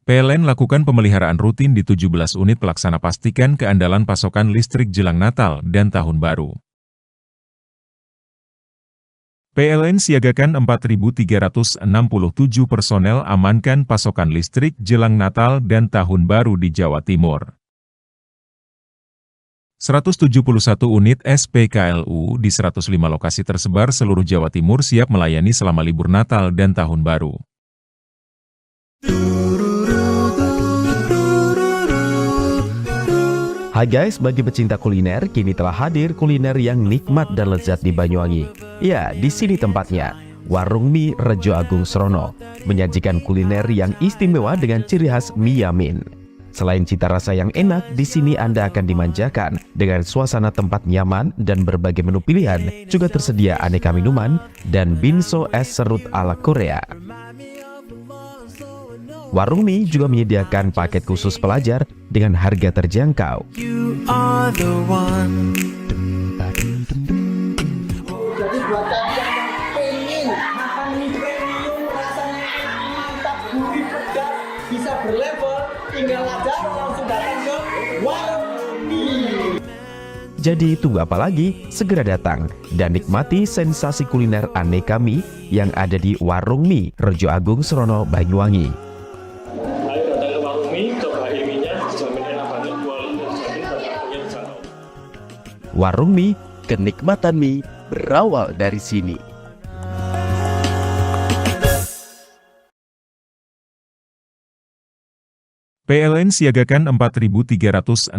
PLN lakukan pemeliharaan rutin di 17 unit pelaksana pastikan keandalan pasokan listrik jelang Natal dan Tahun Baru. PLN siagakan 4.367 personel amankan pasokan listrik jelang Natal dan Tahun Baru di Jawa Timur. 171 unit SPKLU di 105 lokasi tersebar seluruh Jawa Timur siap melayani selama libur Natal dan Tahun Baru. Hai guys, bagi pecinta kuliner, kini telah hadir kuliner yang nikmat dan lezat di Banyuwangi. Ya, di sini tempatnya. Warung Mie Rejo Agung Srono menyajikan kuliner yang istimewa dengan ciri khas mie yamin. Selain cita rasa yang enak, di sini Anda akan dimanjakan dengan suasana tempat nyaman dan berbagai menu pilihan. Juga tersedia aneka minuman dan binso es serut ala Korea. Warung Mie juga menyediakan paket khusus pelajar dengan harga terjangkau. Jadi buat kalian yang pengen makan mie premium rasanya mantap, gurih, pedas, bisa berlevel, tinggal aja langsung datang ke Warung Mie. Jadi tunggu apa lagi? Segera datang dan nikmati sensasi kuliner aneka mie yang ada di Warung Mie Rejo Agung Srono, Banyuwangi. Warung Mie, kenikmatan mie berawal dari sini. PLN siagakan 4.367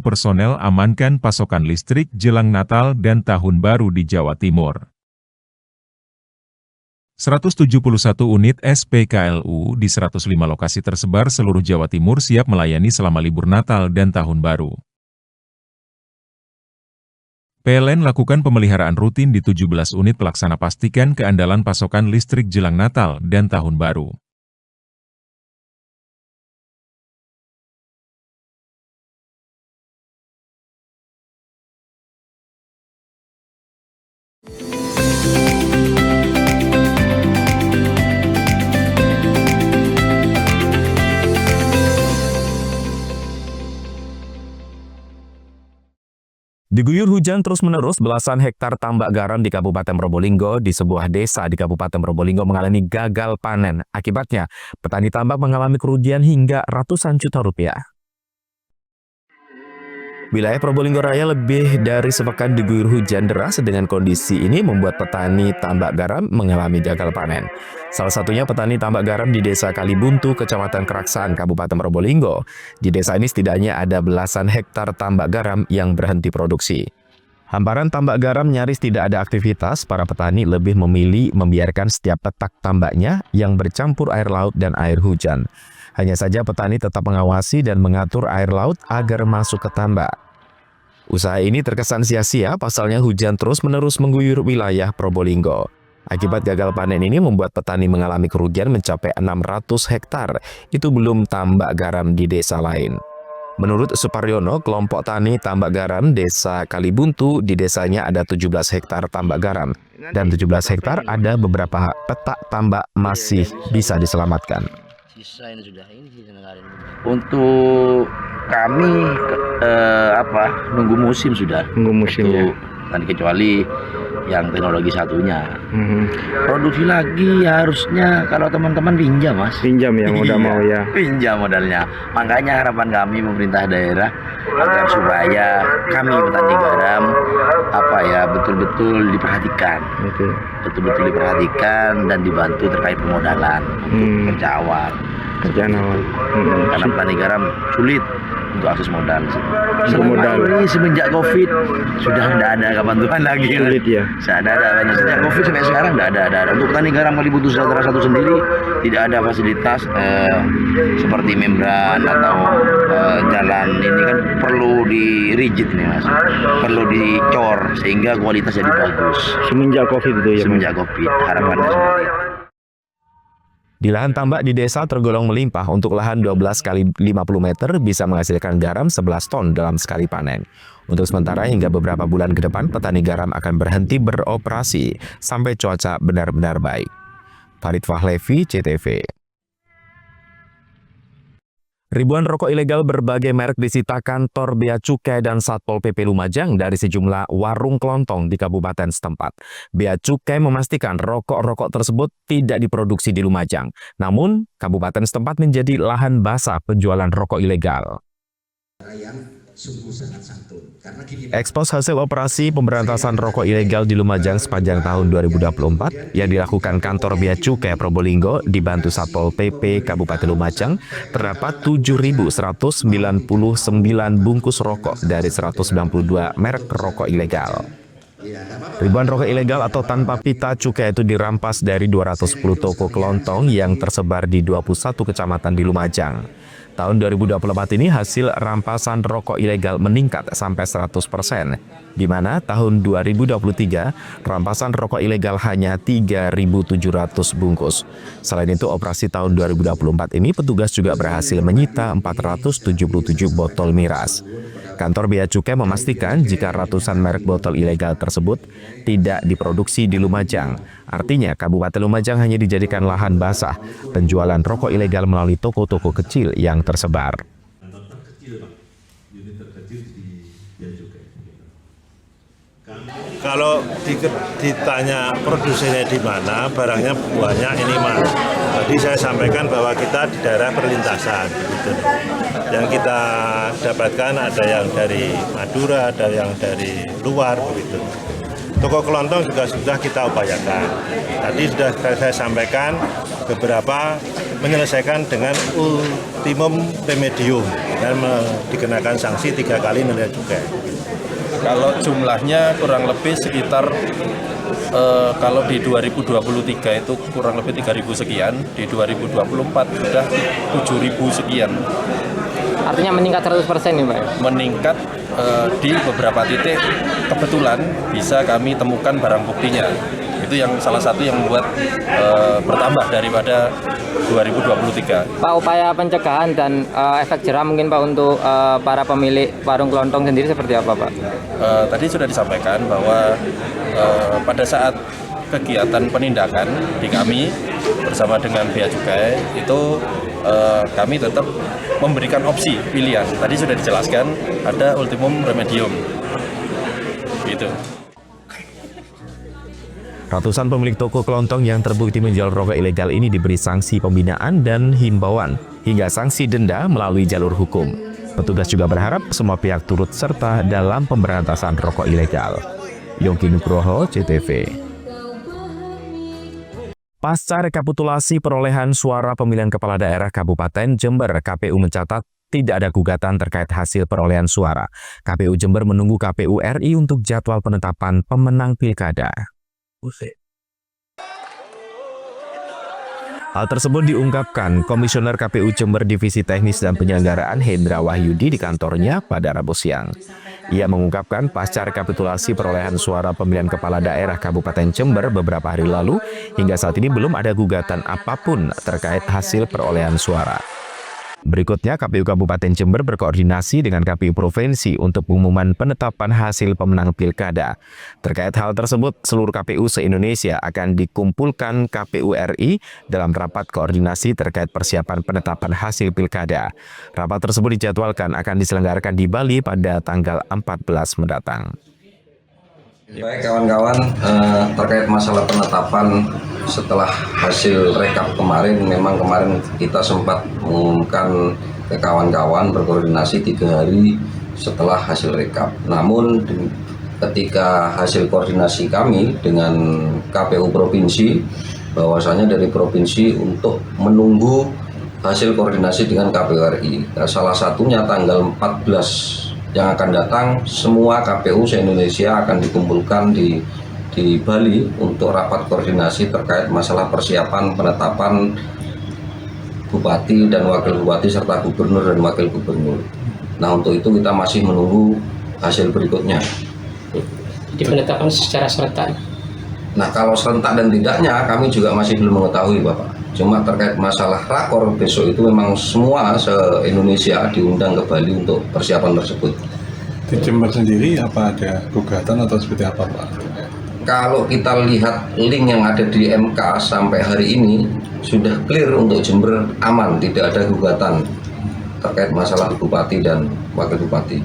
personel amankan pasokan listrik jelang Natal dan Tahun Baru di Jawa Timur. 171 unit SPKLU di 105 lokasi tersebar seluruh Jawa Timur siap melayani selama libur Natal dan Tahun Baru. PLN lakukan pemeliharaan rutin di 17 unit pelaksana pastikan keandalan pasokan listrik jelang Natal dan Tahun Baru. Diguyur hujan terus-menerus, belasan hektar tambak garam di Kabupaten Probolinggo di sebuah desa di Kabupaten Probolinggo mengalami gagal panen. Akibatnya, petani tambak mengalami kerugian hingga ratusan juta rupiah. Wilayah Probolinggo Raya lebih dari sepekan diguyur hujan deras. Dengan kondisi ini membuat petani tambak garam mengalami gagal panen. Salah satunya petani tambak garam di Desa Kalibuntu, Kecamatan Keraksaan, Kabupaten Probolinggo. Di desa ini setidaknya ada belasan hektar tambak garam yang berhenti produksi. Hamparan tambak garam nyaris tidak ada aktivitas, para petani lebih memilih membiarkan setiap petak tambaknya yang bercampur air laut dan air hujan. Hanya saja petani tetap mengawasi dan mengatur air laut agar masuk ke tambak. Usaha ini terkesan sia-sia, pasalnya hujan terus-menerus mengguyur wilayah Probolinggo. Akibat gagal panen ini membuat petani mengalami kerugian mencapai 600 hektar. Itu belum tambak garam di desa lain. Menurut Suparyono, kelompok tani tambak garam Desa Kalibuntu, di desanya ada 17 hektar tambak garam. Dan 17 hektar ada beberapa petak tambak masih bisa diselamatkan. Untuk kami nunggu musim sudah. Nunggu musim ya. Tadi kecuali yang teknologi satunya. Produksi lagi harusnya kalau teman-teman pinjam, Mas. Pinjam ya, udah mau ya. Pinjam modalnya. Makanya harapan kami pemerintah daerah agar supaya kami petani garam betul-betul diperhatikan. Betul-betul diperhatikan dan dibantu terkait pemodalan untuk kerja awal. Kerjaan awal. Karena petani garam sulit untuk akses modal. Ini semenjak COVID sudah tidak ada bantuan lagi. Sulit ya. Sejak COVID sampai sekarang tidak ada. Untuk petani garam Kalibuntu saudara satu sendiri tidak ada fasilitas seperti membran atau jalan ini kan perlu di rigid nih, Mas. Perlu dicor sehingga kualitas jadi bagus. Semenjak COVID itu ya. Semenjak COVID harapannya seperti itu. Di lahan tambak di desa tergolong melimpah. Untuk lahan 12 kali 50 meter bisa menghasilkan garam 11 ton dalam sekali panen. Untuk sementara hingga beberapa bulan ke depan petani garam akan berhenti beroperasi sampai cuaca benar-benar baik. Farid Fahlevi, CTV. Ribuan rokok ilegal berbagai merek disita kantor Bea Cukai dan Satpol PP Lumajang dari sejumlah warung kelontong di kabupaten setempat. Bea Cukai memastikan rokok-rokok tersebut tidak diproduksi di Lumajang. Namun, kabupaten setempat menjadi lahan basah penjualan rokok ilegal. sungguh sangat santun. Karena gini, Ekspos hasil operasi pemberantasan rokok ilegal di Lumajang sepanjang tahun 2024 yang dilakukan kantor Bea Cukai Probolinggo dibantu Satpol PP Kabupaten Lumajang terdapat 7.199 bungkus rokok dari 192 merek rokok ilegal. Ribuan rokok ilegal atau tanpa pita cukai itu dirampas dari 210 toko kelontong yang tersebar di 21 kecamatan di Lumajang. Tahun 2024 ini hasil rampasan rokok ilegal meningkat sampai 100%, di mana tahun 2023 rampasan rokok ilegal hanya 3.700 bungkus. Selain itu, operasi tahun 2024 ini petugas juga berhasil menyita 477 botol miras. Kantor Bea Cukai memastikan jika ratusan merek botol ilegal tersebut tidak diproduksi di Lumajang. Artinya, Kabupaten Lumajang hanya dijadikan lahan basah penjualan rokok ilegal melalui toko-toko kecil yang tersebar. Kalau ditanya produsennya di mana, barangnya banyak ini Mas. Tadi saya sampaikan bahwa kita di daerah perlintasan. Gitu. Yang kita dapatkan ada yang dari Madura, ada yang dari luar begitu. Toko kelontong juga sudah kita upayakan. Tadi sudah saya sampaikan beberapa menyelesaikan dengan ultimum remedium dan dikenakan sanksi 3 kali nilai cukai. Kalau jumlahnya kurang lebih sekitar kalau di 2023 itu kurang lebih 3.000 sekian, di 2024 sudah 7.000 sekian. Artinya meningkat 100% nih Pak? Meningkat di beberapa titik kebetulan bisa kami temukan barang buktinya. Itu yang salah satu yang membuat bertambah daripada 2023. Pak, upaya pencegahan dan efek jerah mungkin Pak untuk para pemilik warung kelontong sendiri seperti apa Pak? Tadi sudah disampaikan bahwa pada saat kegiatan penindakan di kami bersama dengan Bea Cukai itu kami tetap memberikan opsi pilihan. Tadi sudah dijelaskan ada ultimum remedium. Gitu. Ratusan pemilik toko kelontong yang terbukti menjual rokok ilegal ini diberi sanksi pembinaan dan himbauan hingga sanksi denda melalui jalur hukum. Petugas juga berharap semua pihak turut serta dalam pemberantasan rokok ilegal. Yongki Nugroho, CTV. Pasca rekapitulasi perolehan suara pemilihan kepala daerah Kabupaten Jember, KPU mencatat tidak ada gugatan terkait hasil perolehan suara. KPU Jember menunggu KPU RI untuk jadwal penetapan pemenang pilkada. Hal tersebut diungkapkan Komisioner KPU Jember Divisi Teknis dan Penyelenggaraan Hendra Wahyudi di kantornya pada Rabu siang. Ia mengungkapkan pasca rekapitulasi perolehan suara pemilihan kepala daerah Kabupaten Jember beberapa hari lalu, hingga saat ini belum ada gugatan apapun terkait hasil perolehan suara. Berikutnya, KPU Kabupaten Jember berkoordinasi dengan KPU Provinsi untuk pengumuman penetapan hasil pemenang pilkada. Terkait hal tersebut, seluruh KPU se-Indonesia akan dikumpulkan KPU RI dalam rapat koordinasi terkait persiapan penetapan hasil pilkada. Rapat tersebut dijadwalkan akan diselenggarakan di Bali pada tanggal 14 mendatang. Baik kawan-kawan, terkait masalah penetapan setelah hasil rekap kemarin, memang kemarin kita sempat mengumumkan ke kawan-kawan berkoordinasi 3 hari setelah hasil rekap. Namun ketika hasil koordinasi kami dengan KPU Provinsi, bahwasanya dari Provinsi untuk menunggu hasil koordinasi dengan KPU RI. Salah satunya tanggal 14 yang akan datang, semua KPU se-Indonesia akan dikumpulkan di Bali untuk rapat koordinasi terkait masalah persiapan penetapan bupati dan wakil bupati serta gubernur dan wakil gubernur. Nah, untuk itu kita masih menunggu hasil berikutnya. Jadi penetapan secara serentak. Nah, kalau serentak dan tidaknya kami juga masih belum mengetahui Bapak. Cuma terkait masalah rakor besok itu memang semua se-Indonesia diundang ke Bali untuk persiapan tersebut. Di Jember sendiri apa ada gugatan atau seperti apa Pak? Kalau kita lihat link yang ada di MK sampai hari ini sudah clear untuk Jember aman, tidak ada gugatan terkait masalah bupati dan wakil bupati.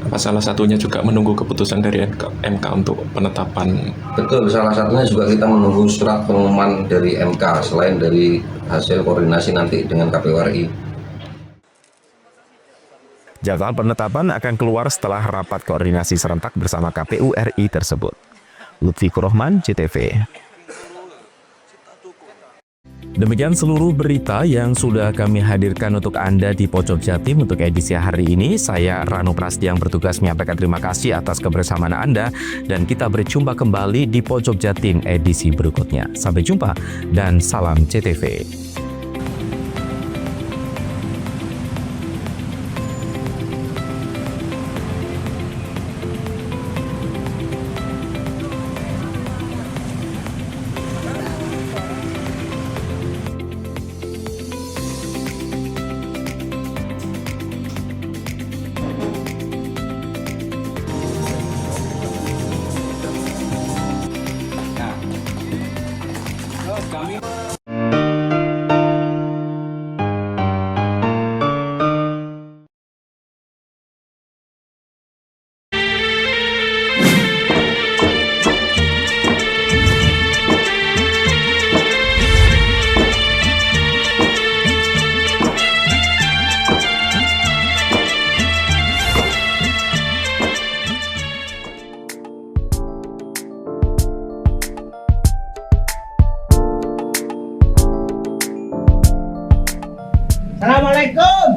Apa salah satunya juga menunggu keputusan dari MK untuk penetapan? Betul, salah satunya juga kita menunggu surat pengumuman dari MK selain dari hasil koordinasi nanti dengan KPU RI. Jadwal penetapan akan keluar setelah rapat koordinasi serentak bersama KPU RI tersebut. Lutfikur Rahman, JTV. Demikian seluruh berita yang sudah kami hadirkan untuk Anda di Pojok Jatim untuk edisi hari ini. Saya Rano Prastia yang bertugas menyampaikan terima kasih atas kebersamaan Anda, dan kita berjumpa kembali di Pojok Jatim edisi berikutnya. Sampai jumpa dan salam CTV. Assalamualaikum.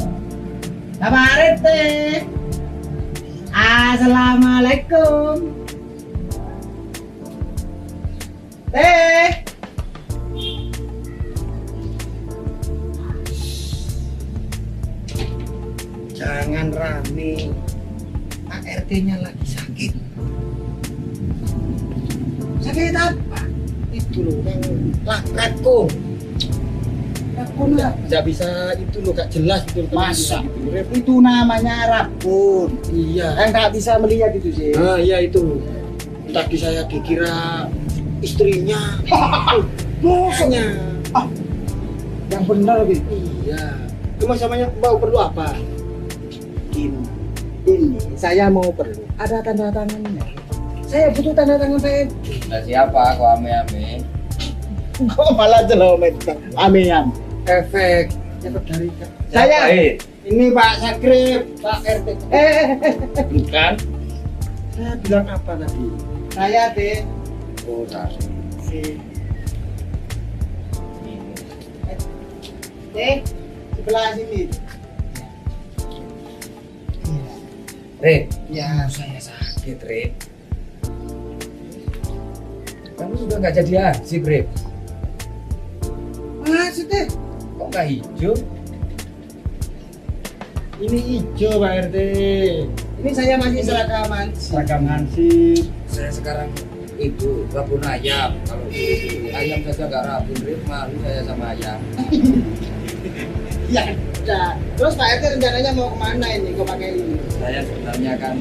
Kabar teh. Assalamualaikum. Teh. Jangan rame. Pak RT-nya lagi sakit. Sakit apa? Itu loh yang lakratku. Rabun lah, nggak bisa itu loh, gak jelas itu. Masa? Itu namanya rabun. Iya. Kan nggak bisa melihat itu sih. Ah iya itu. Tadi saya dikira istrinya. Bosnya. Yang benar gitu. Iya. Cuma samanya mau perlu apa? Ini saya mau perlu. Ada tanda tangannya. Saya butuh tanda tangan saya. Nah, siapa kok ame-ame? Kok malah jelomet ame-ame? Efek dari saya. Ini Pak Sakrip, Pak RT. Bukan. Saya bilang apa tadi? Saya deh. Oh, tadi. Sebelah sini. Rip, ya saya sakit, Rip. Kamu sudah nggak jadi haji, Rip. Maksudnya? Kok nggak hijau? Ini hijau Pak RT. Ini saya masih seragam hansip. Saya sekarang itu rabun ayam. Kalau ayam saja nggak rabun, Rip, malu saya sama ayam. Ya udah. Terus Pak RT rencananya mau kemana ini? Kok pakai ini? Saya sebenarnya kan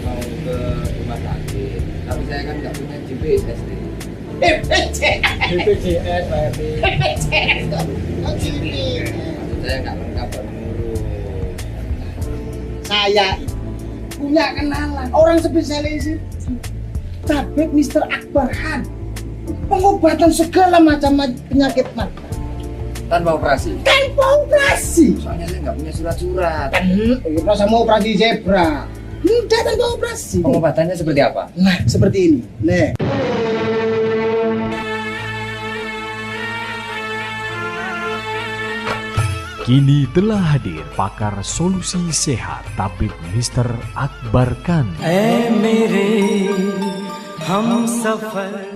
mau ke rumah sakit, tapi saya kan nggak punya GPS. BPJS Pak RT. Oh gini. Saya nggak lengkap mengurus. Saya punya kenalan orang spesialis itu. Tabib Mr. Akbar Khan. Pengobatan segala macam penyakit mata. Tanpa operasi? Tanpa operasi. Soalnya saya nggak punya surat-surat. Masa mau operasi zebra? Enggak, tanpa operasi. Pengobatannya seperti apa? Nah, seperti ini. Nih. Kini telah hadir pakar solusi sehat Tabib Mr. Akbar Khan.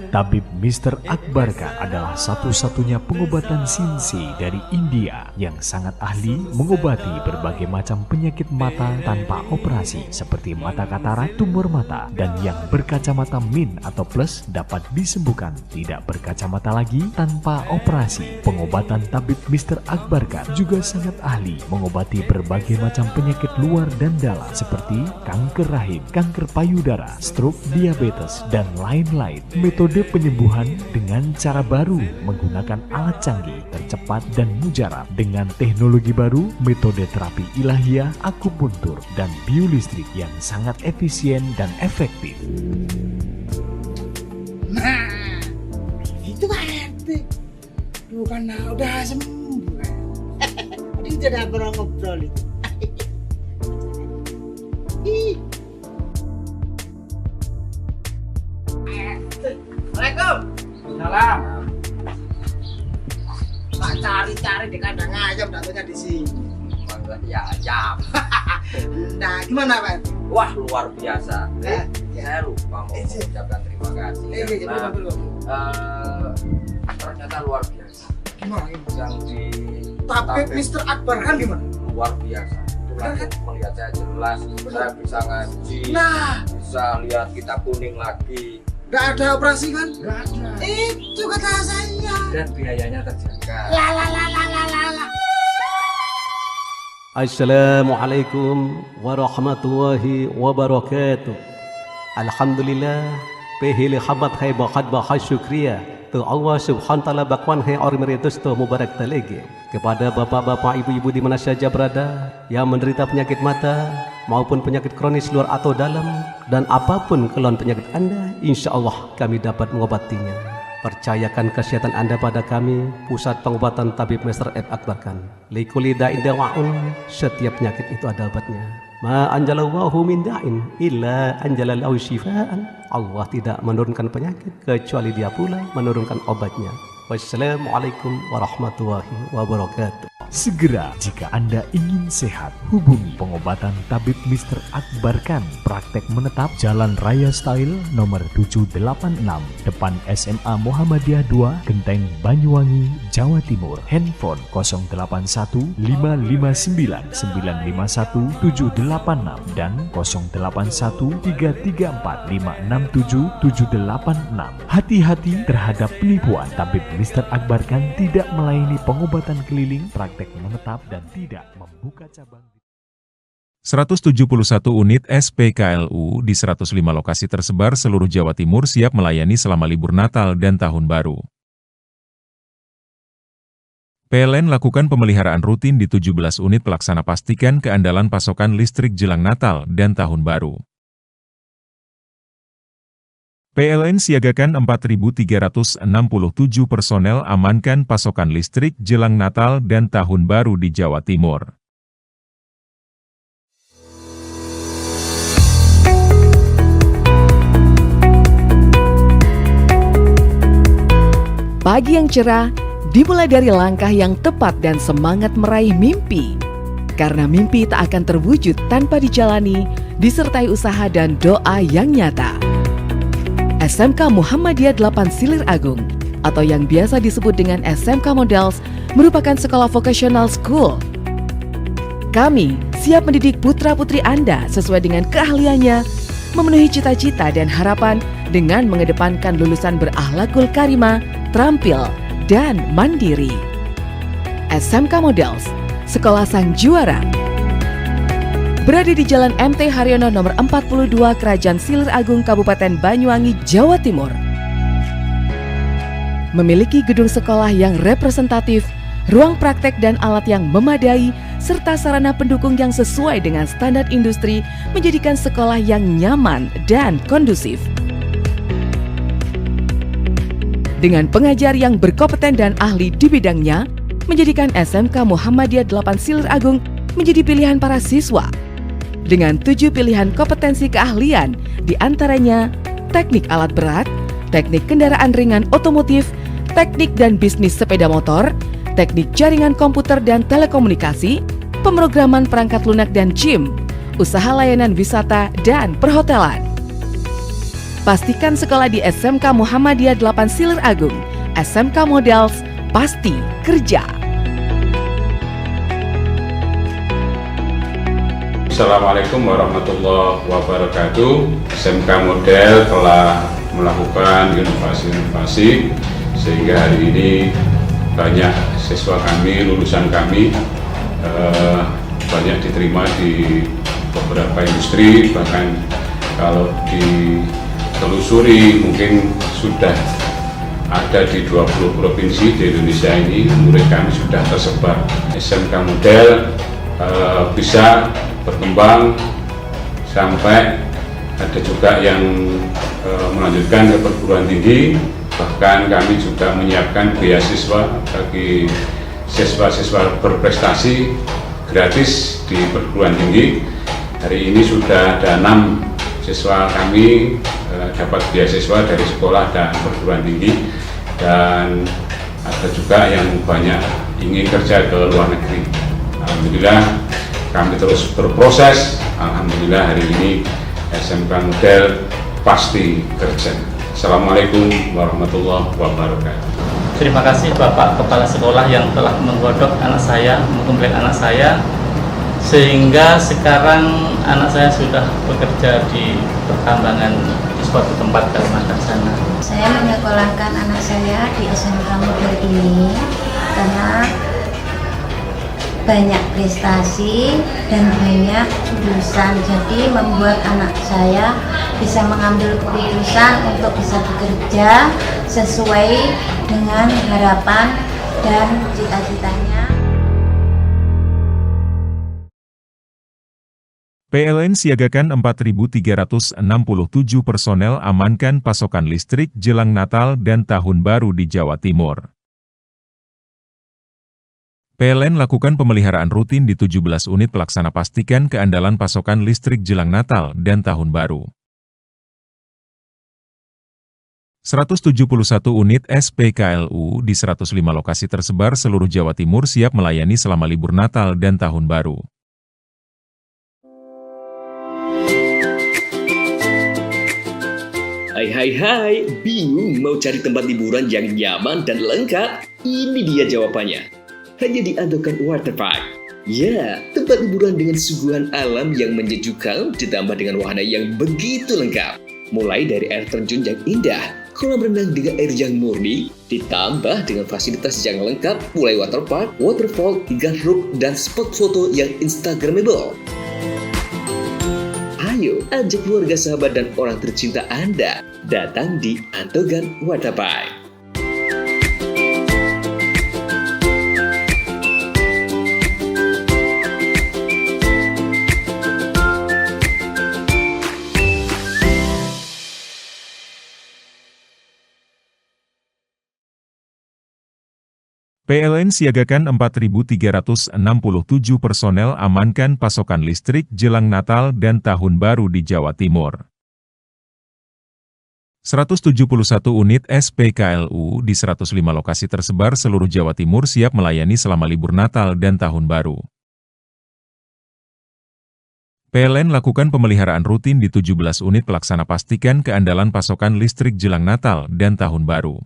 Tabib Mr. Akbar Khan adalah satu-satunya pengobatan Sinsi dari India yang sangat ahli mengobati berbagai macam penyakit mata tanpa operasi seperti mata katarak, tumor mata, dan yang berkacamata min atau plus dapat disembuhkan tidak berkacamata lagi tanpa operasi. Pengobatan Tabib Mr. Akbar Khan juga sangat ahli mengobati berbagai macam penyakit luar dan dalam seperti kanker rahim, kanker payudara, stroke, diabetes, dan lain-lain. Metode penyembuhan dengan cara baru menggunakan alat canggih, tercepat dan mujarab dengan teknologi baru, metode terapi ilahiyah, akupuntur, dan biolistrik yang sangat efisien dan efektif. Nah, itu Pak RT. Bukan udah sembuh. Ini tidak pernah ngobrol itu. Salam. Tak cari-cari di kandang ayam, datanya di sini. Ya ayam. Nah, gimana Pak? Wah, luar biasa. Saya lupa mau mengucapkan terima kasih. Ternyata luar biasa. Gimana? Yang di Tapi Mr. Akbar kan gimana? Luar biasa. Melihat saya jelas, saya bisa ngaji, bisa lihat kitab kuning lagi. Nggak ada operasi kan? Nggak ada. Itu kata saya. Dan biayanya terjaga. Assalamualaikum warahmatullahi wabarakatuh. Alhamdulillah, pehili khabat hai bakat bahas syukriya. Tu Allah subhanahu wa ta'ala bakwan hai ormeritus tu mubarak talege. Kepada bapak-bapak, ibu-ibu di mana saja berada yang menderita penyakit mata maupun penyakit kronis luar atau dalam, dan apapun keluhan penyakit Anda, insya Allah kami dapat mengobatinya. Percayakan kesehatan Anda pada kami, Pusat Pengobatan Tabib Mr. F. Akbar Khan. Likuli da'in dawa'un, setiap penyakit itu ada obatnya. Ma anjalallahu min da'in illa anjalallahu syifaan. Allah tidak menurunkan penyakit kecuali Dia pula menurunkan obatnya. Wassalamualaikum warahmatullahi wabarakatuh. Segera jika Anda ingin sehat, hubungi pengobatan Tabib Mr. Akbar Khan. Praktek menetap Jalan Raya Style nomor 786, depan SMA Muhammadiyah 2, Genteng, Banyuwangi, Jawa Timur. Handphone 081 559 951 786 dan 081 334 567 786. Hati-hati terhadap penipuan. Tabib Mr. Akbar Khan tidak melayani pengobatan keliling, praktek menetap, dan tidak membuka cabang. 171 unit SPKLU di 105 lokasi tersebar seluruh Jawa Timur siap melayani selama libur Natal dan Tahun Baru. PLN lakukan pemeliharaan rutin di 17 unit pelaksana pastikan keandalan pasokan listrik jelang Natal dan Tahun Baru. PLN siagakan 4.367 personel amankan pasokan listrik jelang Natal dan Tahun Baru di Jawa Timur. Pagi yang cerah dimulai dari langkah yang tepat dan semangat meraih mimpi. Karena mimpi tak akan terwujud tanpa dijalani, disertai usaha dan doa yang nyata. SMK Muhammadiyah 8 Silir Agung atau yang biasa disebut dengan SMK Models merupakan sekolah vocational school. Kami siap mendidik putra-putri Anda sesuai dengan keahliannya, memenuhi cita-cita dan harapan dengan mengedepankan lulusan berakhlakul karimah, terampil, dan mandiri. SMK Models, sekolah sang juara. Berada di Jalan MT Haryono nomor 42 Kerajaan Silir Agung Kabupaten Banyuwangi, Jawa Timur. Memiliki gedung sekolah yang representatif, ruang praktek dan alat yang memadai, serta sarana pendukung yang sesuai dengan standar industri menjadikan sekolah yang nyaman dan kondusif. Dengan pengajar yang berkompeten dan ahli di bidangnya, menjadikan SMK Muhammadiyah 8 Silir Agung menjadi pilihan para siswa. Dengan 7 pilihan kompetensi keahlian, diantaranya teknik alat berat, teknik kendaraan ringan otomotif, teknik dan bisnis sepeda motor, teknik jaringan komputer dan telekomunikasi, pemrograman perangkat lunak dan SIM, usaha layanan wisata dan perhotelan. Pastikan sekolah di SMK Muhammadiyah 8 Silir Agung, SMK Models, pasti kerja. Assalamualaikum warahmatullahi wabarakatuh. SMK Model telah melakukan inovasi-inovasi sehingga hari ini banyak siswa kami, lulusan kami banyak diterima di beberapa industri, bahkan kalau ditelusuri mungkin sudah ada di 20 provinsi di Indonesia ini. Murid kami sudah tersebar. SMK Model bisa berkembang sampai ada juga yang melanjutkan ke perguruan tinggi, bahkan kami juga menyiapkan beasiswa bagi siswa-siswa berprestasi gratis di perguruan tinggi. Hari ini sudah ada 6 siswa kami dapat beasiswa dari sekolah dan perguruan tinggi. dan ada juga yang banyak ingin kerja ke luar negeri. Alhamdulillah kami terus berproses. Alhamdulillah hari ini SMK Model pasti kerja. Assalamualaikum warahmatullahi wabarakatuh. Terima kasih Bapak Kepala Sekolah yang telah menggodok anak saya, menggembleng anak saya, sehingga sekarang anak saya sudah bekerja di pertambangan di suatu tempat Kalimantan sana. Saya menyekolahkan anak saya di SMK Model ini karena banyak prestasi dan banyak jurusan, jadi membuat anak saya bisa mengambil keputusan untuk bisa bekerja sesuai dengan harapan dan cita-citanya. PLN siagakan 4.367 personel amankan pasokan listrik jelang Natal dan Tahun Baru di Jawa Timur. PLN lakukan pemeliharaan rutin di 17 unit pelaksana pastikan keandalan pasokan listrik jelang Natal dan Tahun Baru. 171 unit SPKLU di 105 lokasi tersebar seluruh Jawa Timur siap melayani selama libur Natal dan Tahun Baru. Hai, bingung mau cari tempat liburan yang nyaman dan lengkap? Ini dia jawabannya. Hanya di Andokan Waterpark. Ya, tempat liburan dengan suguhan alam yang menyejukkan ditambah dengan wahana yang begitu lengkap. Mulai dari air terjun yang indah, kolam renang dengan air yang murni, ditambah dengan fasilitas yang lengkap mulai waterpark, waterfall, hingga roof dan spot foto yang instagramable. Ayo, ajak keluarga, sahabat, dan orang tercinta Anda datang di Andokan Waterpark. PLN siagakan 4.367 personel amankan pasokan listrik jelang Natal dan Tahun Baru di Jawa Timur. 171 unit SPKLU di 105 lokasi tersebar seluruh Jawa Timur siap melayani selama libur Natal dan Tahun Baru. PLN lakukan pemeliharaan rutin di 17 unit pelaksana pastikan keandalan pasokan listrik jelang Natal dan Tahun Baru.